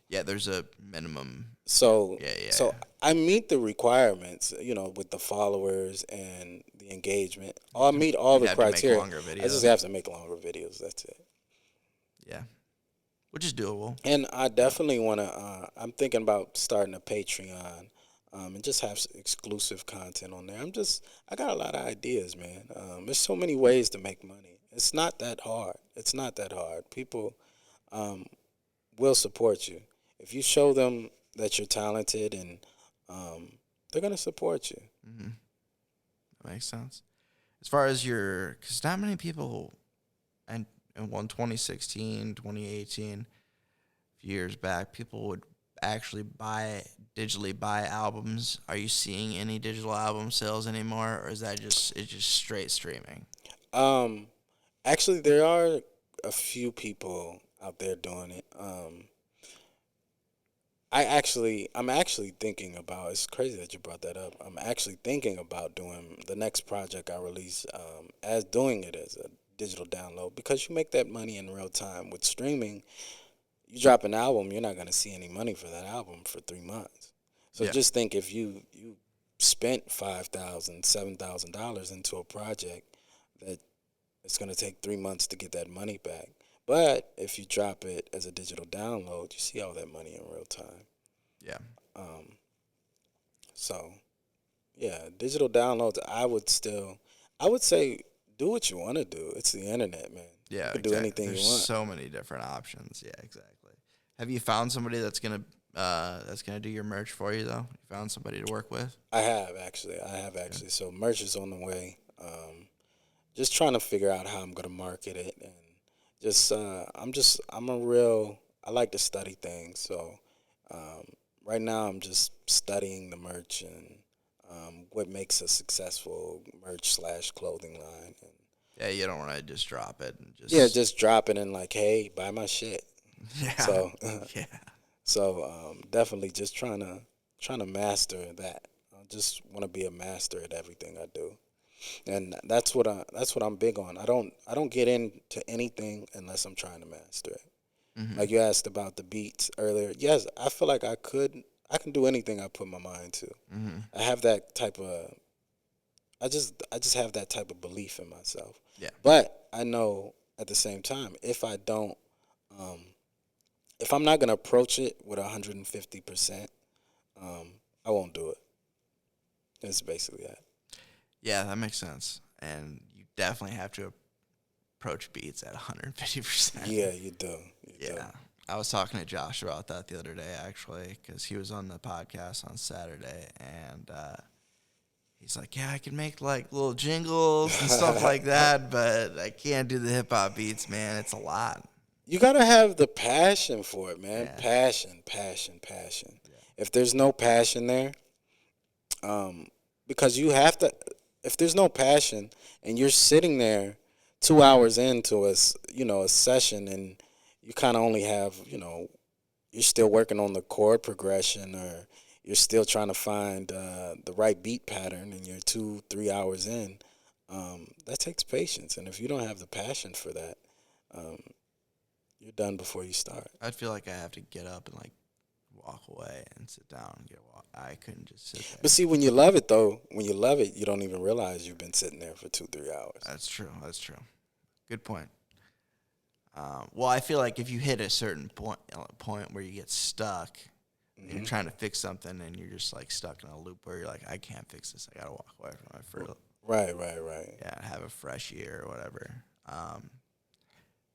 Yeah, there's a minimum. So, Yeah, yeah, so yeah. I meet the requirements. With the followers and the engagement. I meet all You'd the have to make criteria. longer I just videos. have to make longer videos. That's it. Yeah, which is doable. And I definitely want to. I'm thinking about starting a Patreon, and just have exclusive content on there. I got a lot of ideas, man. There's so many ways to make money. It's not that hard. It's not that hard. People um, will support you if you show them that you're talented, and they're gonna support you. Hmm. That makes sense. As far as because not many people, and in 2016, 2018, a few years back, people would actually digitally buy albums. Are you seeing any digital album sales anymore, or is that it's just straight streaming? Um, Actually, there are a few people out there doing it. I'm actually thinking about. It's crazy that you brought that up. I'm actually thinking about doing the next project I release, as doing it as a digital download, because you make that money in real time. With streaming, you drop an album, you're not gonna see any money for that album for 3 months. So Yeah. just think, if you spent $5,000, $7,000 into a project, that it's gonna take 3 months to get that money back. But if you drop it as a digital download, you see all that money in real time. Yeah. Um, so yeah, digital downloads. I would say, do what you want to do. It's the internet, man. You Yeah, can do exactly. anything There's you want. so many different options. Yeah, exactly. Have you found somebody that's gonna do your merch for you though? You found somebody to work with? I have actually. Good. So merch is on the way. Just trying to figure out how I'm gonna market it, and I'm a real. I like to study things, so um, right now I'm just studying the merch, and what makes a successful merch/clothing line. And Yeah, you don't want to just drop it and yeah, just just drop it and like, hey, buy my shit. yeah, So yeah, definitely just trying to master that. I just want to be a master at everything I do, and that's what I'm big on. I don't get into anything unless I'm trying to master it. hmm Like you asked about the beats earlier. Yes, I feel like I can do anything I put my mind to. hmm I have that type of I just have that type of belief in myself. yeah, But I know at the same time, um, if I'm not gonna approach it with 150%, I won't do it. That's basically that. yeah. That makes sense. And you definitely have to approach beats at 150%. Yeah, you do. You do. Yeah, I was talking to Josh about that the other day, actually, because he was on the podcast on Saturday, and he's like, "Yeah, I can make like little jingles and stuff like that, but I can't do the hip hop beats, man. It's a lot." You gotta have the passion for it, man. Yeah. Passion, passion, passion. If there's no passion there, because you have to. If there's no passion and you're sitting there 2 hours into a session, and you kind of only have, you're still working on the chord progression, or you're still trying to find the right beat pattern, and you're 2-3 hours in. That takes patience, and if you don't have the passion for that, um, you're done before you start. I'd feel like I have to get up and like walk away and sit down and get walk. I couldn't just sit there. But see, when you love it, though, you don't even realize you've been sitting there for 2-3 hours. That's true. Good point. Well, I feel like if you hit a certain point where you get stuck, and you're trying to fix something, and you're just like stuck in a loop where you're like, I can't fix this. I gotta walk away from it for Right. yeah, have a fresh year or whatever. But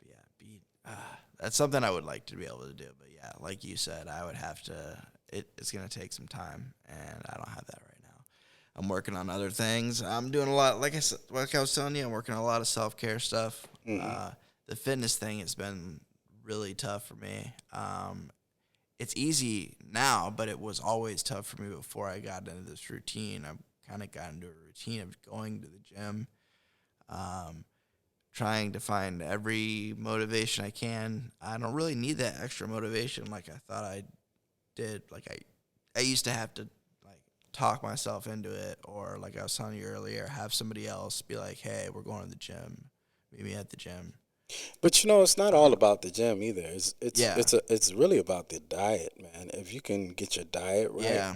yeah, that's something I would like to be able to do. But yeah, like you said, I would have to. It's gonna take some time, and I don't have that right now. I'm working on other things. I'm doing a lot. Like I was telling you, I'm working on a lot of self-care stuff. The fitness thing has been really tough for me. It's easy now, but it was always tough for me before I got into this routine. I've kind of got into a routine of going to the gym, trying to find every motivation I can. I don't really need that extra motivation like I thought I did. Like I used to have to like talk myself into it, or like I was telling you earlier, have somebody else be like, "Hey, we're going to the gym. Meet me at the gym." But it's not all about the gym either. Yeah. It's really about the diet, man. If you can get your diet right, Yeah.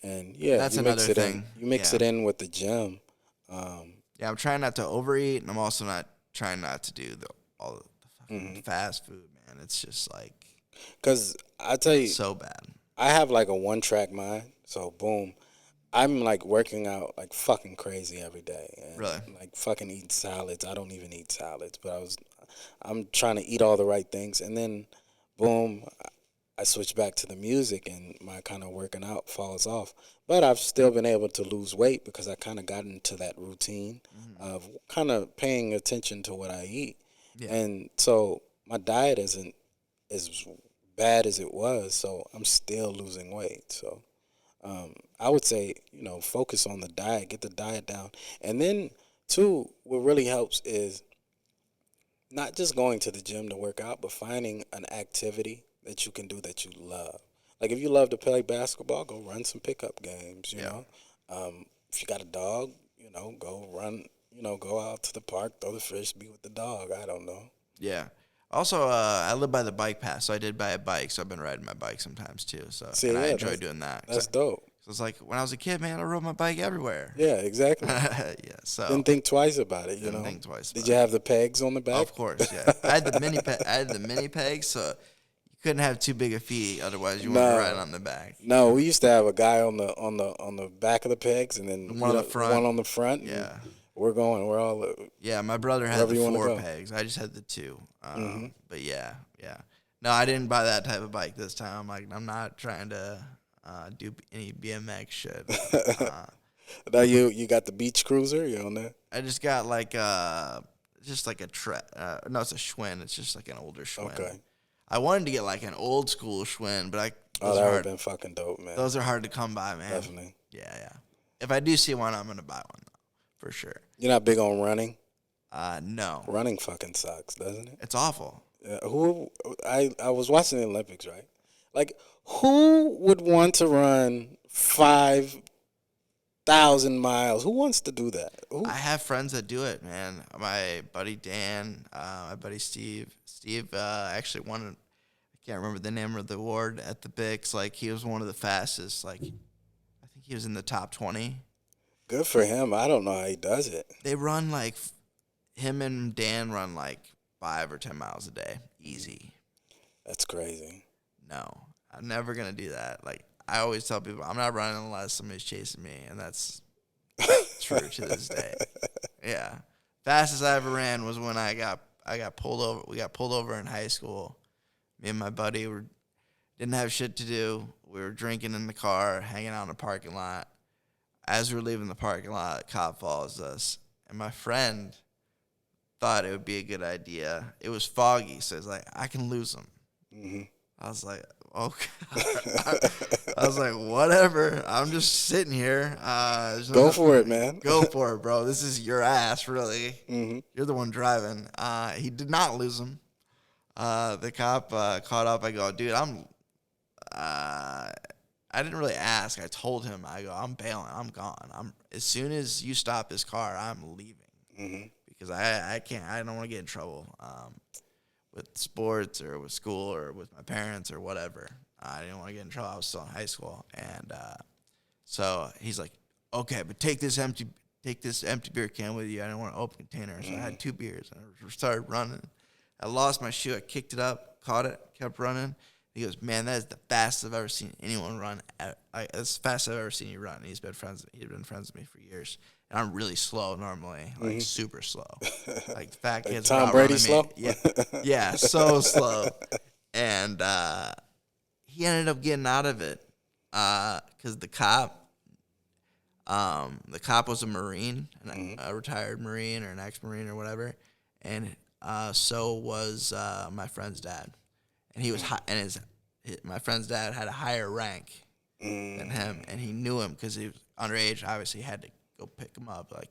and That's you another mix it thing. you mix Yeah. it in with the gym. Yeah, I'm trying not to overeat, and I'm also not trying not to do all the fucking fast food, man. It's just like, Because I tell you, so bad. I have like a one-track mind. So boom, I'm like working out like fucking crazy every day, and Really? like fucking eating salads. I don't even eat salads, but I'm trying to eat all the right things, and then boom, I switch back to the music, and my kind of working out falls off. But I've still been able to lose weight because I kind of got into that routine of kind of paying attention to what I eat, Yeah. and so my diet isn't as bad as it was. So I'm still losing weight. So I would say, focus on the diet, get the diet down. And then, too, what really helps is not just going to the gym to work out, but finding an activity that you can do that you love. Like if you love to play basketball, go run some pickup games, you know. If you got a dog, go run, go out to the park, throw the frisbee with the dog. I don't know. Yeah. Also, I live by the bike path, so I did buy a bike, so I've been riding my bike sometimes too. So See, and I yeah, enjoy doing that. That's dope. So it's like when I was a kid, man, I rode my bike everywhere. Yeah, exactly. Yeah. So Didn't think twice about it, didn't think twice. Did you have the pegs on the back? Of course, yeah. I had the mini pegs, so you couldn't have too big a feet, otherwise you wouldn't ride on the back. No, we used to have a guy on the back of the pegs, and then one on the front. One on the front. Yeah. We're all. Yeah, my brother had the 4 go. pegs. I just had the 2. But yeah. No, I didn't buy that type of bike this time. Like, I'm not trying to do any BMX shit. Now you got the beach cruiser. You on there? I just got like just like a no, it's a Schwinn. It's just like an older Schwinn. Okay. I wanted to get like an old school Schwinn, but that would have been fucking dope, man. Those are hard to come by, man. Definitely. Yeah. If I do see one, I'm gonna buy one though, for sure. You're not big on running? No. Running fucking sucks, doesn't it? It's awful. Yeah, I was watching the Olympics, right? Like, who would want to run 5,000 miles? Who wants to do that? I have friends that do it, man. My buddy Dan, my buddy Steve. Steve actually won. I can't remember the name of the award at the Bix. Like, he was one of the fastest. Like, I think he was in the top 20. Good for him. I don't know how he does it. They run like, him and Dan run like 5 or 10 miles a day, easy. That's crazy. No, I'm never gonna do that. Like, I always tell people, I'm not running unless somebody's chasing me, and that's true to this day. Yeah, fastest I ever ran was when I got pulled over. We got pulled over in high school. Me and my buddy didn't have shit to do. We were drinking in the car, hanging out in the parking lot. As we're leaving the parking lot, a cop follows us. And my friend thought it would be a good idea. It was foggy, so it's like, I can lose him. Mm-hmm. I was like, okay. I was like, whatever. I'm just sitting here. Go for it, man. Go for it, bro. This is your ass, really. Mm-hmm. You're the one driving. He did not lose him. The cop caught up. I go, dude, I didn't really ask. I told him, I go, I'm bailing. I'm gone. As soon as you stop this car, I'm leaving. Mm-hmm. Because I can't. I don't want to get in trouble with sports or with school or with my parents or whatever. I didn't want to get in trouble. I was still in high school, and so he's like, "Okay, but take this empty beer can with you. I don't want an open container." So I had 2 beers, and I started running. I lost my shoe. I kicked it up, caught it, kept running. He goes, "Man, that is the fastest I've ever seen anyone run. That's the fastest I've ever seen you run." And he's been friends with me for years. And I'm really slow normally, like super slow. Like fat kids. Like Tom Brady slow? Yeah, so slow. And he ended up getting out of it because the cop was a Marine, a retired Marine or an ex-Marine or whatever. And so was my friend's dad. And he was my friend's dad had a higher rank than him, and he knew him because he was underage. Obviously, he had to go pick him up. Like,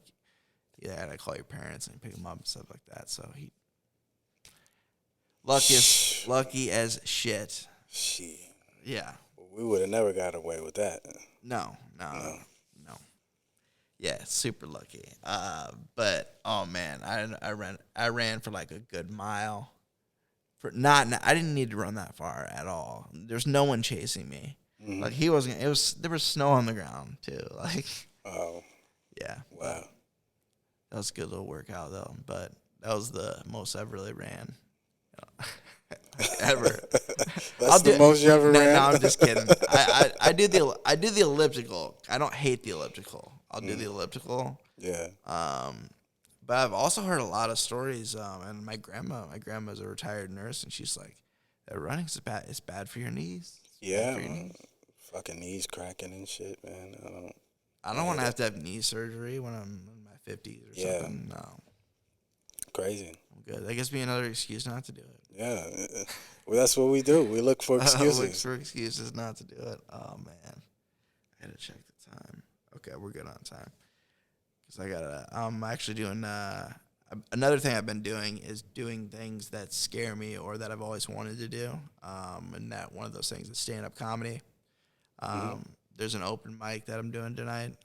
you had to call your parents and pick him up and stuff like that. So he lucky as shit. Shit. Yeah. We would have never got away with that. No. Yeah, super lucky. But oh man, I ran for like a good mile. I didn't need to run that far at all. There's no one chasing me. Mm-hmm. Like there was snow on the ground too. Like, oh, yeah. Wow. That was a good little workout though. But that was the most I've really ran. Ever. That's the most you ever ran? No, I'm just kidding. I do the elliptical. I don't hate the elliptical. I'll do the elliptical. Yeah. But I've also heard a lot of stories, and my grandma's a retired nurse, and she's like, that running's bad. It's bad for your knees. Yeah, fucking knees cracking and shit, man. I don't want to have knee surgery when I'm in my 50s or something. No. Crazy. I'm good. That gives me another excuse not to do it. Yeah. Well, that's what we do. We look for excuses. Look for excuses not to do it. Oh, man. I gotta check the time. Okay, we're good on time. I'm actually doing another thing I've been doing is doing things that scare me or that I've always wanted to do. And that one of those things is stand-up comedy. There's an open mic that I'm doing tonight.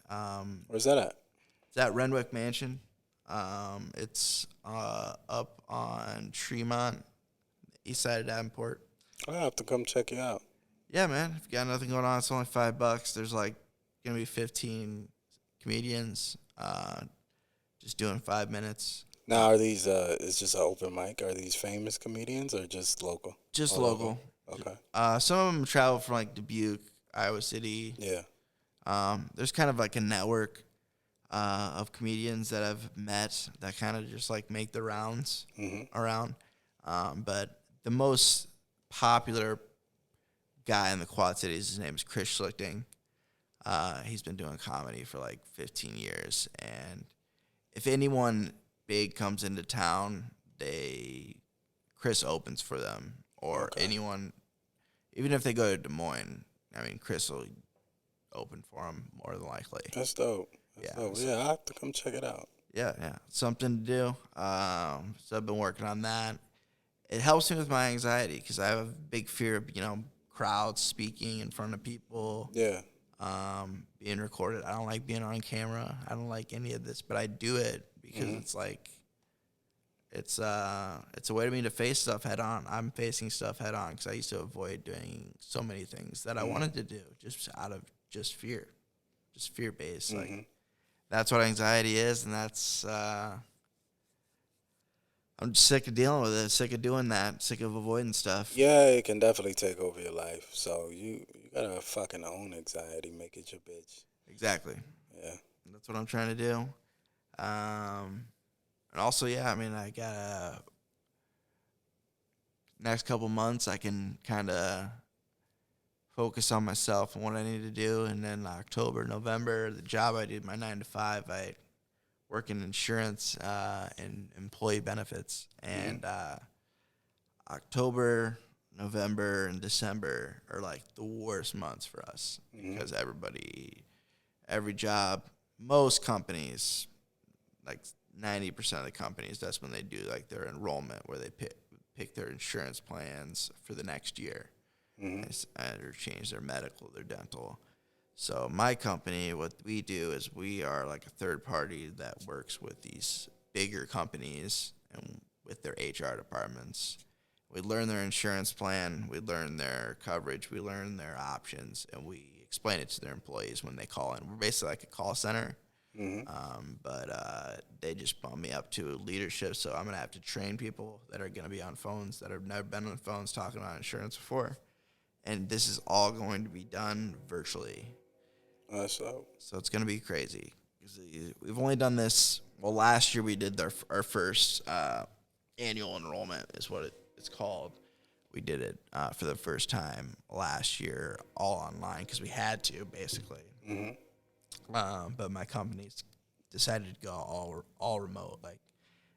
Where's that at? It's at Renwick Mansion. It's up on Tremont, east side of Davenport. I'll have to come check you out. Yeah, man. If you got nothing going on, it's only $5. There's like gonna be 15 comedians. Just doing 5 minutes. Now, are these, it's just an open mic? Are these famous comedians or just local? Just local. Okay. Some of them travel from like Dubuque, Iowa City. Yeah. There's kind of like a network of comedians that I've met that kind of just like make the rounds around. But the most popular guy in the Quad Cities, his name is Chris Schlichting. He's been doing comedy for like 15 years, and if anyone big comes into town, Chris opens for them, or anyone, even if they go to Des Moines, I mean, Chris will open for them more than likely. That's dope. Dope. Yeah, I'll have to come check it out. Yeah, something to do. So I've been working on that. It helps me with my anxiety because I have a big fear of, crowds, speaking in front of people. Yeah. Being recorded. I don't like being on camera. I don't like any of this, but I do it because it's like, it's a way to me to face stuff head on. I'm facing stuff head on because I used to avoid doing so many things that I wanted to do just out of fear, just fear based. Like, that's what anxiety is, and that's I'm just sick of dealing with it, sick of doing that, sick of avoiding stuff. Yeah, it can definitely take over your life. So you gotta fucking own anxiety, make it your bitch. Exactly. Yeah. That's what I'm trying to do. And also, I mean, I gotta next couple months I can kind of focus on myself and what I need to do. And then October, November, the job I did, my 9 to 5, I work in insurance and employee benefits. And October, November, and December are like the worst months for us because every job, most companies, like 90% of the companies, that's when they do like their enrollment where they pick their insurance plans for the next year. Or change their medical, their dental. So my company, what we do is we are like a third party that works with these bigger companies and with their HR departments. We learn their insurance plan, we learn their coverage, we learn their options, and we explain it to their employees when they call in. We're basically like a call center, but they just bump me up to leadership, so I'm going to have to train people that are going to be on phones that have never been on phones talking about insurance before. And this is all going to be done virtually. So it's going to be crazy. We've only done this. Well, last year we did our first annual enrollment is what it's called. We did it for the first time last year, all online because we had to, basically. But my company's decided to go all remote. Like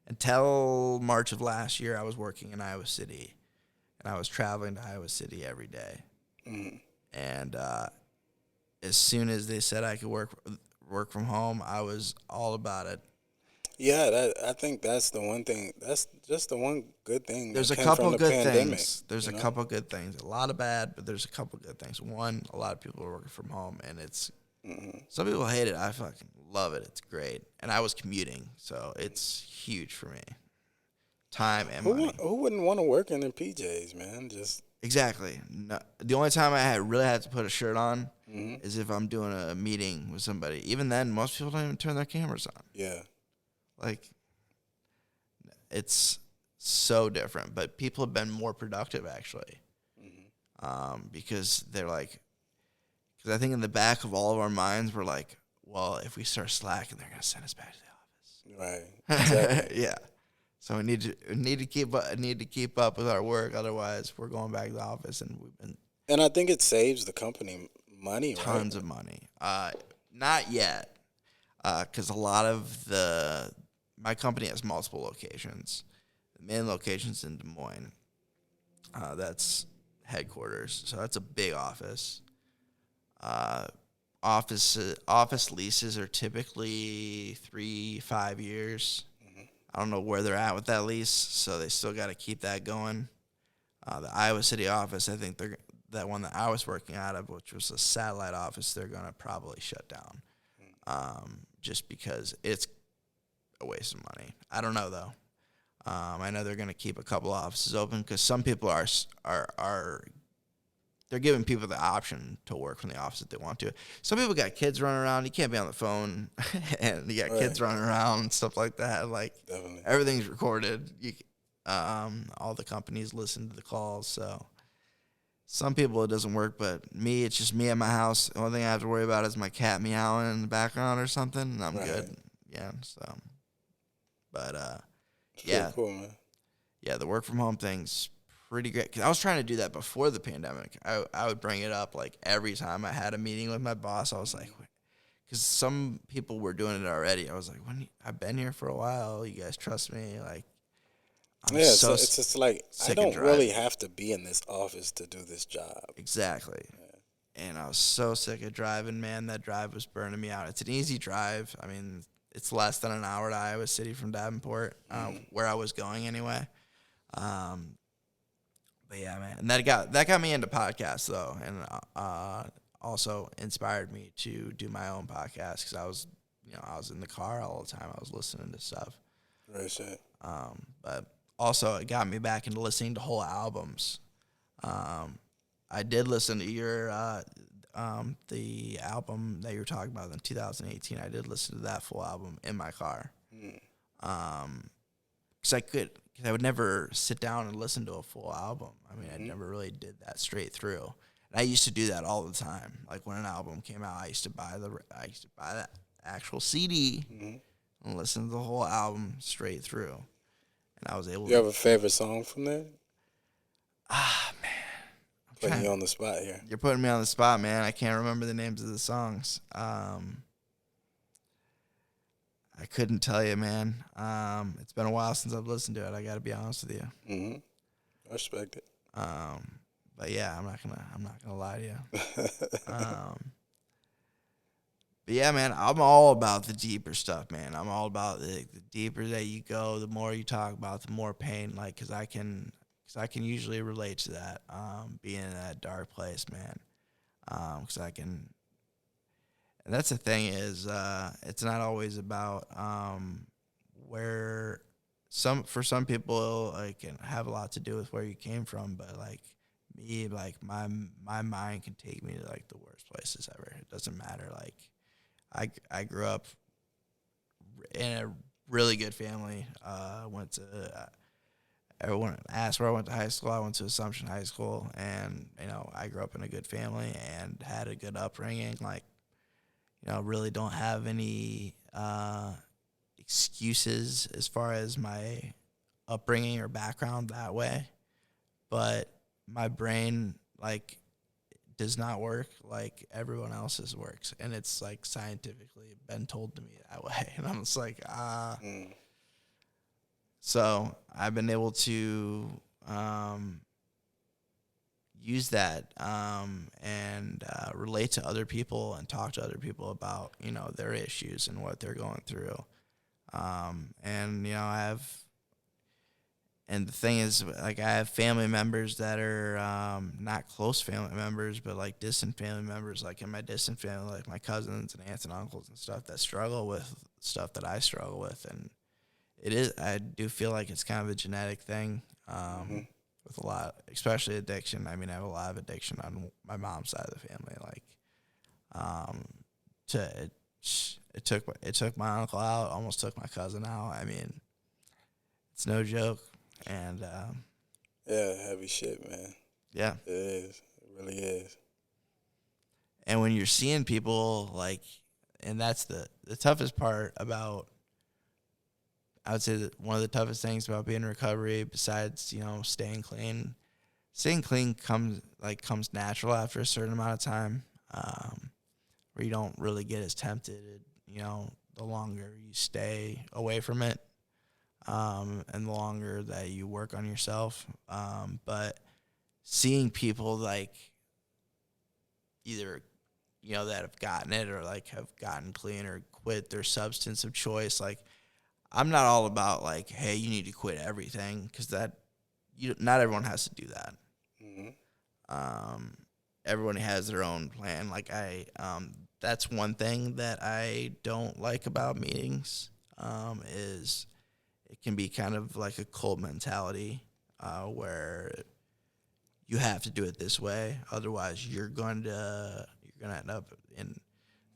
until March of last year, I was working in Iowa City. And I was traveling to Iowa City every day. And as soon as they said I could work from home, I was all about it. Yeah, I think that's the one thing. That's just the one good thing. There's a couple good things. There's a couple good things. A lot of bad, but there's a couple good things. One, a lot of people are working from home, and it's some people hate it. I fucking love it. It's great. And I was commuting, so it's huge for me. Time and money. Who wouldn't want to work in their PJs, man? Just exactly. No, the only time I really had to put a shirt on is if I'm doing a meeting with somebody. Even then, most people don't even turn their cameras on. Yeah. Like, it's so different. But people have been more productive, actually, because they're like, because I think in the back of all of our minds, we're like, well, if we start slacking, they're going to send us back to the office. Right. Exactly. Yeah. So we need to keep up with our work. Otherwise, we're going back to the office, and we've been. And I think it saves the company money, tons of money. Not yet, because a lot of my company has multiple locations. The main location's in Des Moines. That's headquarters. So that's a big office. Office leases are typically 3-5 years. I don't know where they're at with that lease, so they still got to keep that going. The Iowa City office, I think that one that I was working out of, which was a satellite office, they're going to probably shut down, just because it's a waste of money. I don't know though. I know they're going to keep a couple offices open because some people are they're giving people the option to work from the office if they want to. Some people got kids running around. You can't be on the phone, and you got kids running around and stuff like that. Like, definitely. Everything's recorded. All the companies listen to the calls. So some people it doesn't work, but me, it's just me at my house. The only thing I have to worry about is my cat meowing in the background or something, and I'm good. Yeah. So, but Pretty cool, man. Yeah, the work from home thing's pretty great because I was trying to do that before the pandemic. I would bring it up like every time I had a meeting with my boss. I was like, because some people were doing it already. I was like, I've been here for a while. You guys trust me? Like, so it's just like I don't really have to be in this office to do this job. Exactly. Yeah. And I was so sick of driving, man. That drive was burning me out. It's an easy drive. I mean, it's less than an hour to Iowa City from Davenport, where I was going anyway. But yeah, man, and that got me into podcasts though, and also inspired me to do my own podcast because I was in the car all the time. I was listening to stuff. Right, shit. But also it got me back into listening to whole albums. I did listen to your the album that you were talking about in 2018. I did listen to that full album in my car. Because I would never sit down and listen to a full album. I mean, I never really did that straight through. And I used to do that all the time. Like when an album came out, I used to buy that actual CD and listen to the whole album straight through. And I was able. You have a favorite song from there? Ah, man. Putting you on the spot here. You're putting me on the spot, man. I can't remember the names of the songs. I couldn't tell you, man. It's been a while since I've listened to it. I got to be honest with you. Mm-hmm. I respect it. But yeah, I'm not gonna lie to you. But yeah, man, I'm all about the deeper stuff, man. I'm all about the deeper that you go, the more you talk about, the more pain. Like, cause I can usually relate to that. Being in that dark place, man. Cause I can. And that's the thing is, it's not always about where for some people it can have a lot to do with where you came from, but like me, like my mind can take me to like the worst places ever. It doesn't matter. Like I grew up in a really good family. Went to everyone asked where I went to high school. I went to Assumption High School, and I grew up in a good family and had a good upbringing. Like, really don't have any excuses as far as my upbringing or background that way. But my brain, like, does not work like everyone else's works. And it's, like, scientifically been told to me that way. And I'm just like, So I've been able to use that and relate to other people and talk to other people about their issues and what they're going through. And and the thing is, like, I have family members that are not close family members, but like distant family members, like in my distant family, like my cousins and aunts and uncles and stuff that struggle with stuff that I struggle with. And I do feel like it's kind of a genetic thing. With a lot, especially addiction. I mean, I have a lot of addiction on my mom's side of the family. Like, it took my uncle out, almost took my cousin out. I mean, it's no joke. And yeah, heavy shit, man. Yeah, it is. It really is. And when you're seeing people like, and that's the toughest part about. I would say that one of the toughest things about being in recovery, besides staying clean, comes natural after a certain amount of time, where you don't really get as tempted. The longer you stay away from it, and the longer that you work on yourself. But seeing people like either that have gotten it or like have gotten clean or quit their substance of choice, like. I'm not all about like, hey, you need to quit everything, because not everyone has to do that. Mm-hmm. Everyone has their own plan. Like that's one thing that I don't like about meetings, is it can be kind of like a cult mentality, where you have to do it this way, otherwise you're gonna end up in.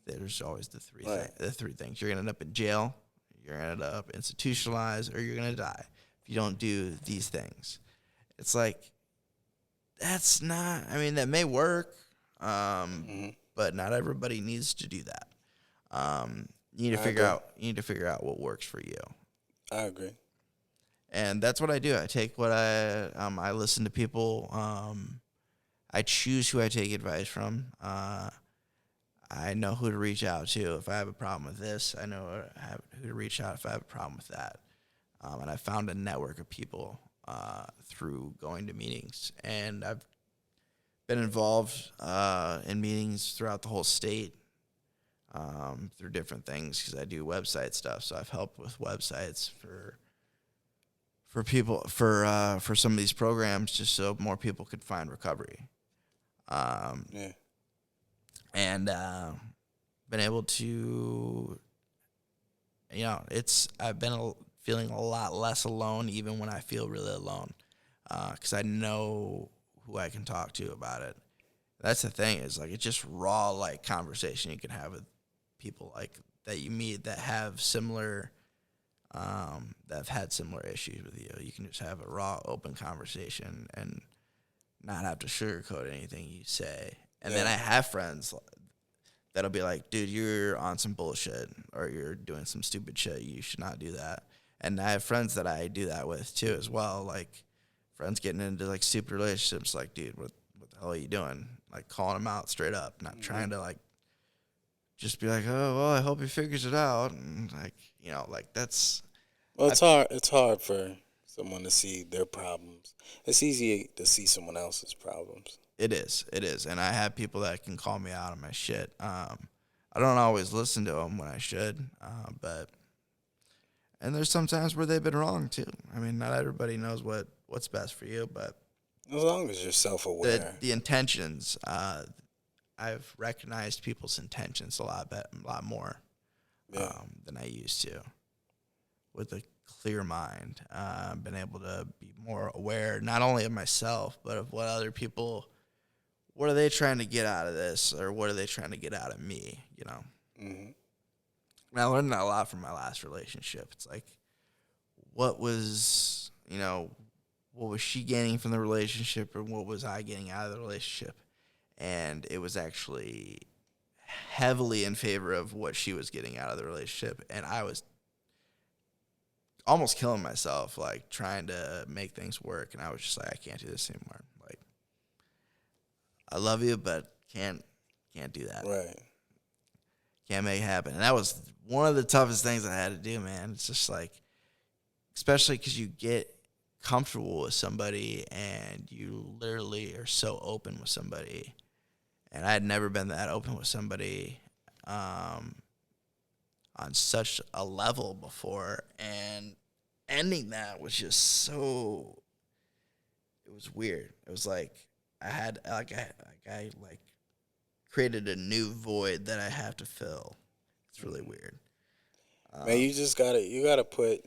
There's always the three things. You're gonna end up in jail. You're going to end up institutionalized, or you're going to die if you don't do these things. It's like, that's not, I mean, that may work, but not everybody needs to do that. You need to figure out what works for you. I agree. And that's what I do. I take what I listen to people. I choose who I take advice from. I know who to reach out to if I have a problem with this. I know who to reach out if I have a problem with that. And I found a network of people through going to meetings. And I've been involved in meetings throughout the whole state through different things, because I do website stuff. So I've helped with websites for people for some of these programs, just so more people could find recovery. Yeah. And been able to, I've been feeling a lot less alone, even when I feel really alone, because I know who I can talk to about it. That's the thing, is like, it's just raw, like, conversation you can have with people like that you meet that have similar, that have had similar issues with you. You can just have a raw, open conversation and not have to sugarcoat anything you say. And then I have friends that'll be like, dude, you're on some bullshit, or you're doing some stupid shit. You should not do that. And I have friends that I do that with too as well. Like, friends getting into like stupid relationships. Like, dude, what the hell are you doing? Like calling them out straight up, not trying to like just be like, oh well, I hope he figures it out, and like like that's. Well, I, it's hard for someone to see their problems. It's easy to see someone else's problems. it is, and I have people that can call me out on my shit. I don't always listen to them when I should, but and there's some times where they've been wrong too. I mean, not everybody knows what's best for you, but As long as you're self-aware. the intentions. I've recognized people's intentions a lot more Yeah. than I used to. With a clear mind, been able to be more aware not only of myself but of what other people. What are they trying to get out of this, or what are they trying to get out of me? Hmm. And I learned that a lot from my last relationship. It's like, what was what was she gaining from the relationship, or what was I getting out of the relationship? And it was actually heavily in favor of what she was getting out of the relationship, and I was almost killing myself, like trying to make things work. And I was just like, I can't do this anymore. Like, I love you, but can't do that. Right. Can't make it happen. And that was one of the toughest things I had to do, man. It's just like, especially because you get comfortable with somebody and you literally are so open with somebody. And I had never been that open with somebody on such a level before. And ending that was just so, it was weird. It was like I created a new void that I have to fill. It's really weird. Man, you gotta put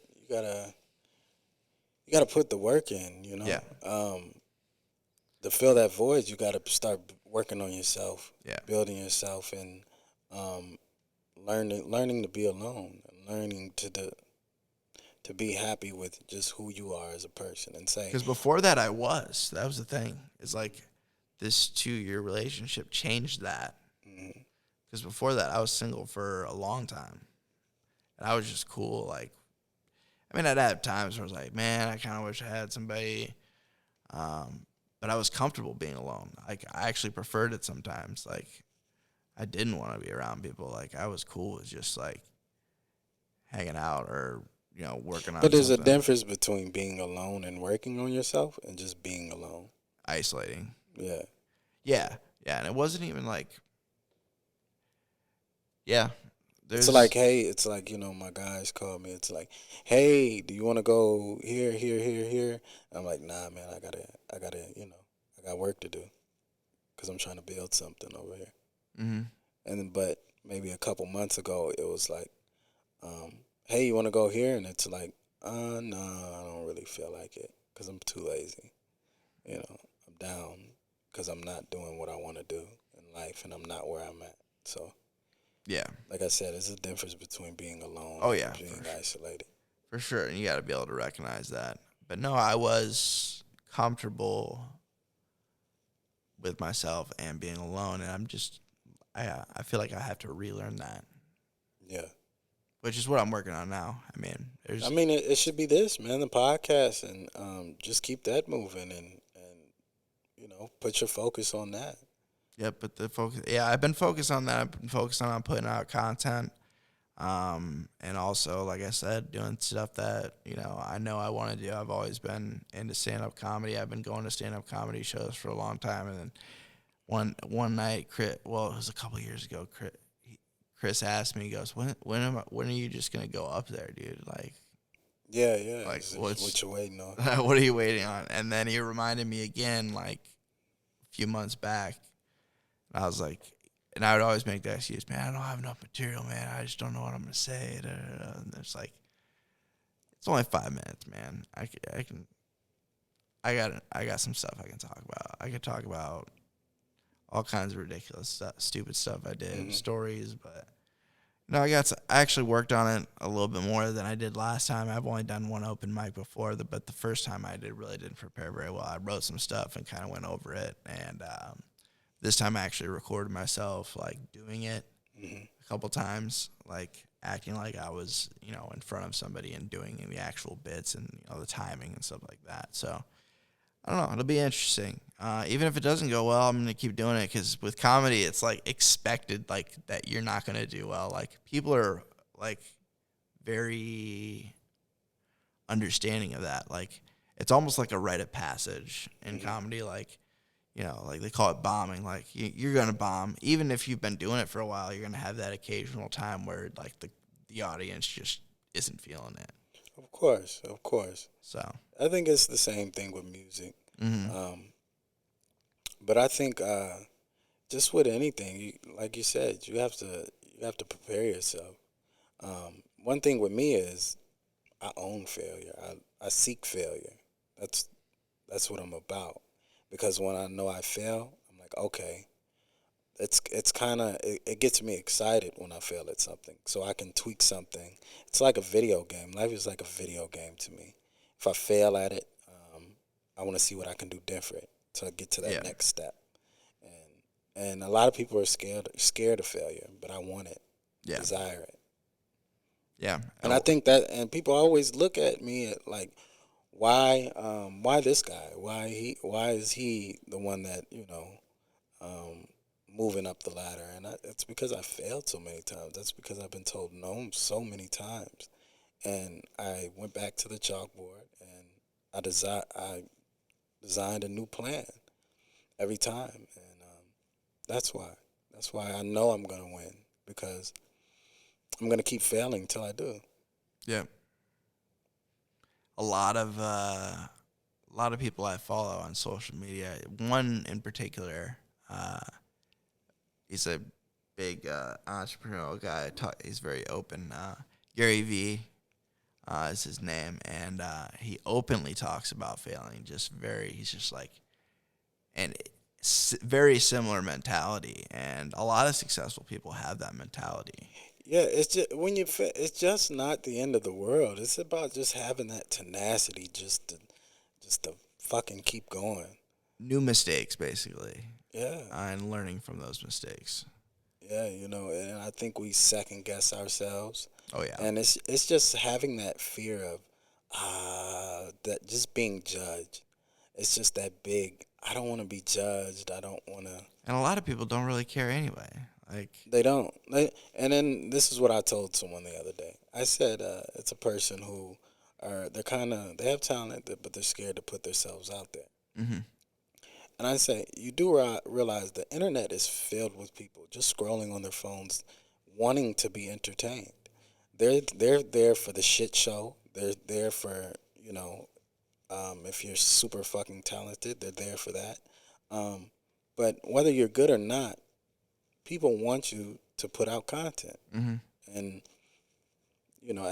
the work in, Yeah. To fill that void, you gotta start working on yourself, Yeah. building yourself, and learning to be alone, and learning to be happy with just who you are as a person, and say, Because before that, that was the thing. It's like this 2-year relationship changed that. mm-hmm. Because before that, I was single for a long time. And I was just cool. Like, I mean, I'd have times where I was like, man, I kind of wish I had somebody. But I was comfortable being alone. Like, I actually preferred it sometimes. Like, I didn't want to be around people. Like, I was cool with just, like, hanging out or, working on But there's a something. difference between being alone and working on yourself, and just being alone. Isolating. Yeah. Yeah. Yeah. And it wasn't even like, yeah. It's like, hey, my guys call me. It's like, hey, do you want to go here, here, here, here? I'm like, nah, man, I gotta, I got work to do, because I'm trying to build something over here. Mm-hmm. But maybe a couple months ago, it was like, hey, you want to go here? And it's like, no, I don't really feel like it, because I'm too lazy. I'm down because I'm not doing what I want to do in life, and I'm not where I'm at. So. Yeah. Like I said, there's a difference between being alone and being isolated. For sure. And you got to be able to recognize that. But no, I was comfortable with myself and being alone. And I feel like I have to relearn that. Yeah. Which is what I'm working on now. It should be this, man, the podcast, and just keep that moving, and put your focus on that. Yeah, but the focus. Yeah, I've been focused on that. I've been focused on putting out content, and also, like I said, doing stuff that I know I want to do. I've always been into stand-up comedy. I've been going to stand-up comedy shows for a long time, and then one night, it was a couple of years ago. Chris asked me, he goes, "When are you just gonna go up there, dude? Like." Yeah. Like, what you waiting on? What are you waiting on? And then he reminded me again, like a few months back. And I was like, and I would always make that excuse, man, I don't have enough material, man. I just don't know what I'm going to say. And it's like, it's only 5 minutes, man. I got some stuff I can talk about. I could talk about all kinds of ridiculous stuff, stupid stuff I did, stories, but no, I actually worked on it a little bit more than I did last time. I've only done one open mic before, but the first time I really didn't prepare very well. I wrote some stuff and kind of went over it, and this time I actually recorded myself, like, doing it a couple times, like, acting like I was, in front of somebody and doing the actual bits and, the timing and stuff like that. So I don't know. It'll be interesting. Even if it doesn't go well, I'm going to keep doing it because with comedy, it's like expected like that you're not going to do well. Like people are like very understanding of that. Like it's almost like a rite of passage in comedy. Like, you know, like they call it bombing. Like you're going to bomb. Even if you've been doing it for a while, you're going to have that occasional time where like the audience just isn't feeling it. Of course, of course. So, I think it's the same thing with music. mm-hmm. But I think just with anything, like you said, you have to prepare yourself. One thing with me is I own failure. I seek failure. That's that's what I'm about. Because when I know I fail, I'm like, okay, it's kind of it gets me excited when I fail at something, so I can tweak something. It's like a video game. Life is like a video game to me. If I fail at it, I want to see what I can do different to get to that Yeah. next step. And a lot of people are scared of failure, but I want it, Yeah. desire it. Yeah. And I think that, and people always look at me at like, why this guy? Why is he the one that um, moving up the ladder? And it's because I failed so many times. That's because I've been told no so many times. And I went back to the chalkboard and I designed a new plan every time, and that's why. That's why I know I'm gonna win because I'm gonna keep failing till I do. Yeah. A lot of people I follow on social media. One in particular, uh, he's a big entrepreneurial guy. He's very open. Gary V is his name, and he openly talks about failing. He's just like, and very similar mentality. And a lot of successful people have that mentality. Yeah, it's just when it's just not the end of the world. It's about just having that tenacity, just to fucking keep going. New mistakes, basically, Yeah, and learning from those mistakes. yeah, and I think we second guess ourselves, Oh yeah. and it's just having that fear of that just being judged. It's just that big. I don't want to be judged. I don't want to. And a lot of people don't really care anyway. Like, They don't. And then this is what I told someone the other day. I said it's a person who they have talent, but they're scared to put themselves out there. mm-hmm. And I say, you do realize the internet is filled with people just scrolling on their phones, wanting to be entertained. They're there for the shit show. They're there for if you're super fucking talented, they're there for that. But whether you're good or not, people want you to put out content. Mm-hmm. And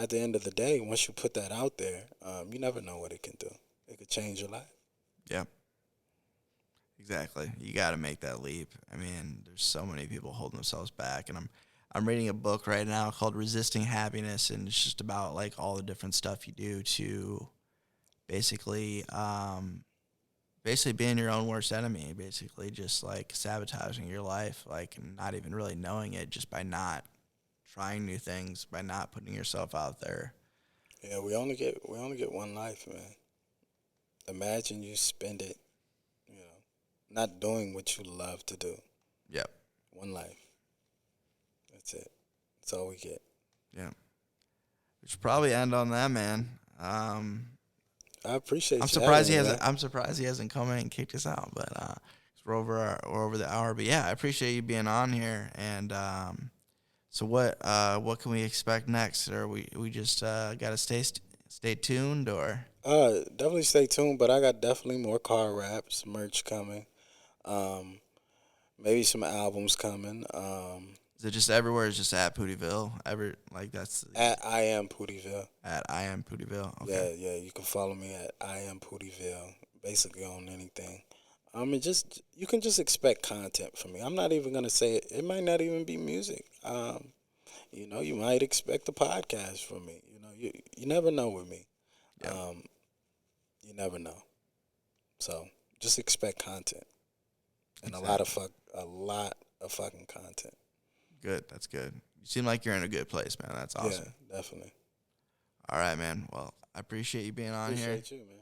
at the end of the day, once you put that out there, you never know what it can do. It could change your life. Yep. Exactly. You got to make that leap. I mean, there's so many people holding themselves back, and I'm reading a book right now called Resisting Happiness, and it's just about like all the different stuff you do to basically being your own worst enemy, basically just like sabotaging your life, like not even really knowing it, just by not trying new things, by not putting yourself out there. Yeah, we only get one life, man. Imagine you spend it, not doing what you love to do. Yep. One life. That's it. That's all we get. Yeah. We should probably end on that, man. I appreciate. I'm surprised he hasn't. I'm surprised he hasn't come in and kicked us out. But we're over the hour. But yeah, I appreciate you being on here. And so what can we expect next? Or we just gotta stay tuned, or Definitely stay tuned. But I got definitely more car raps, merch coming. Maybe some albums coming. is it just everywhere? Is just at Poodieville? That's At I am Poodieville. at I am Poodieville. Okay. Yeah. You can follow me at I am Poodieville. Basically on anything. You can just expect content from me. I'm not even gonna say it. It might not even be music. You might expect a podcast from me. You never know with me. Yeah. You never know. So just expect content and Exactly. a lot of fucking content. Good. That's good. You seem like you're in a good place, man. That's awesome. Yeah, definitely. All right, man. Well, I appreciate you being on here. Appreciate you, man.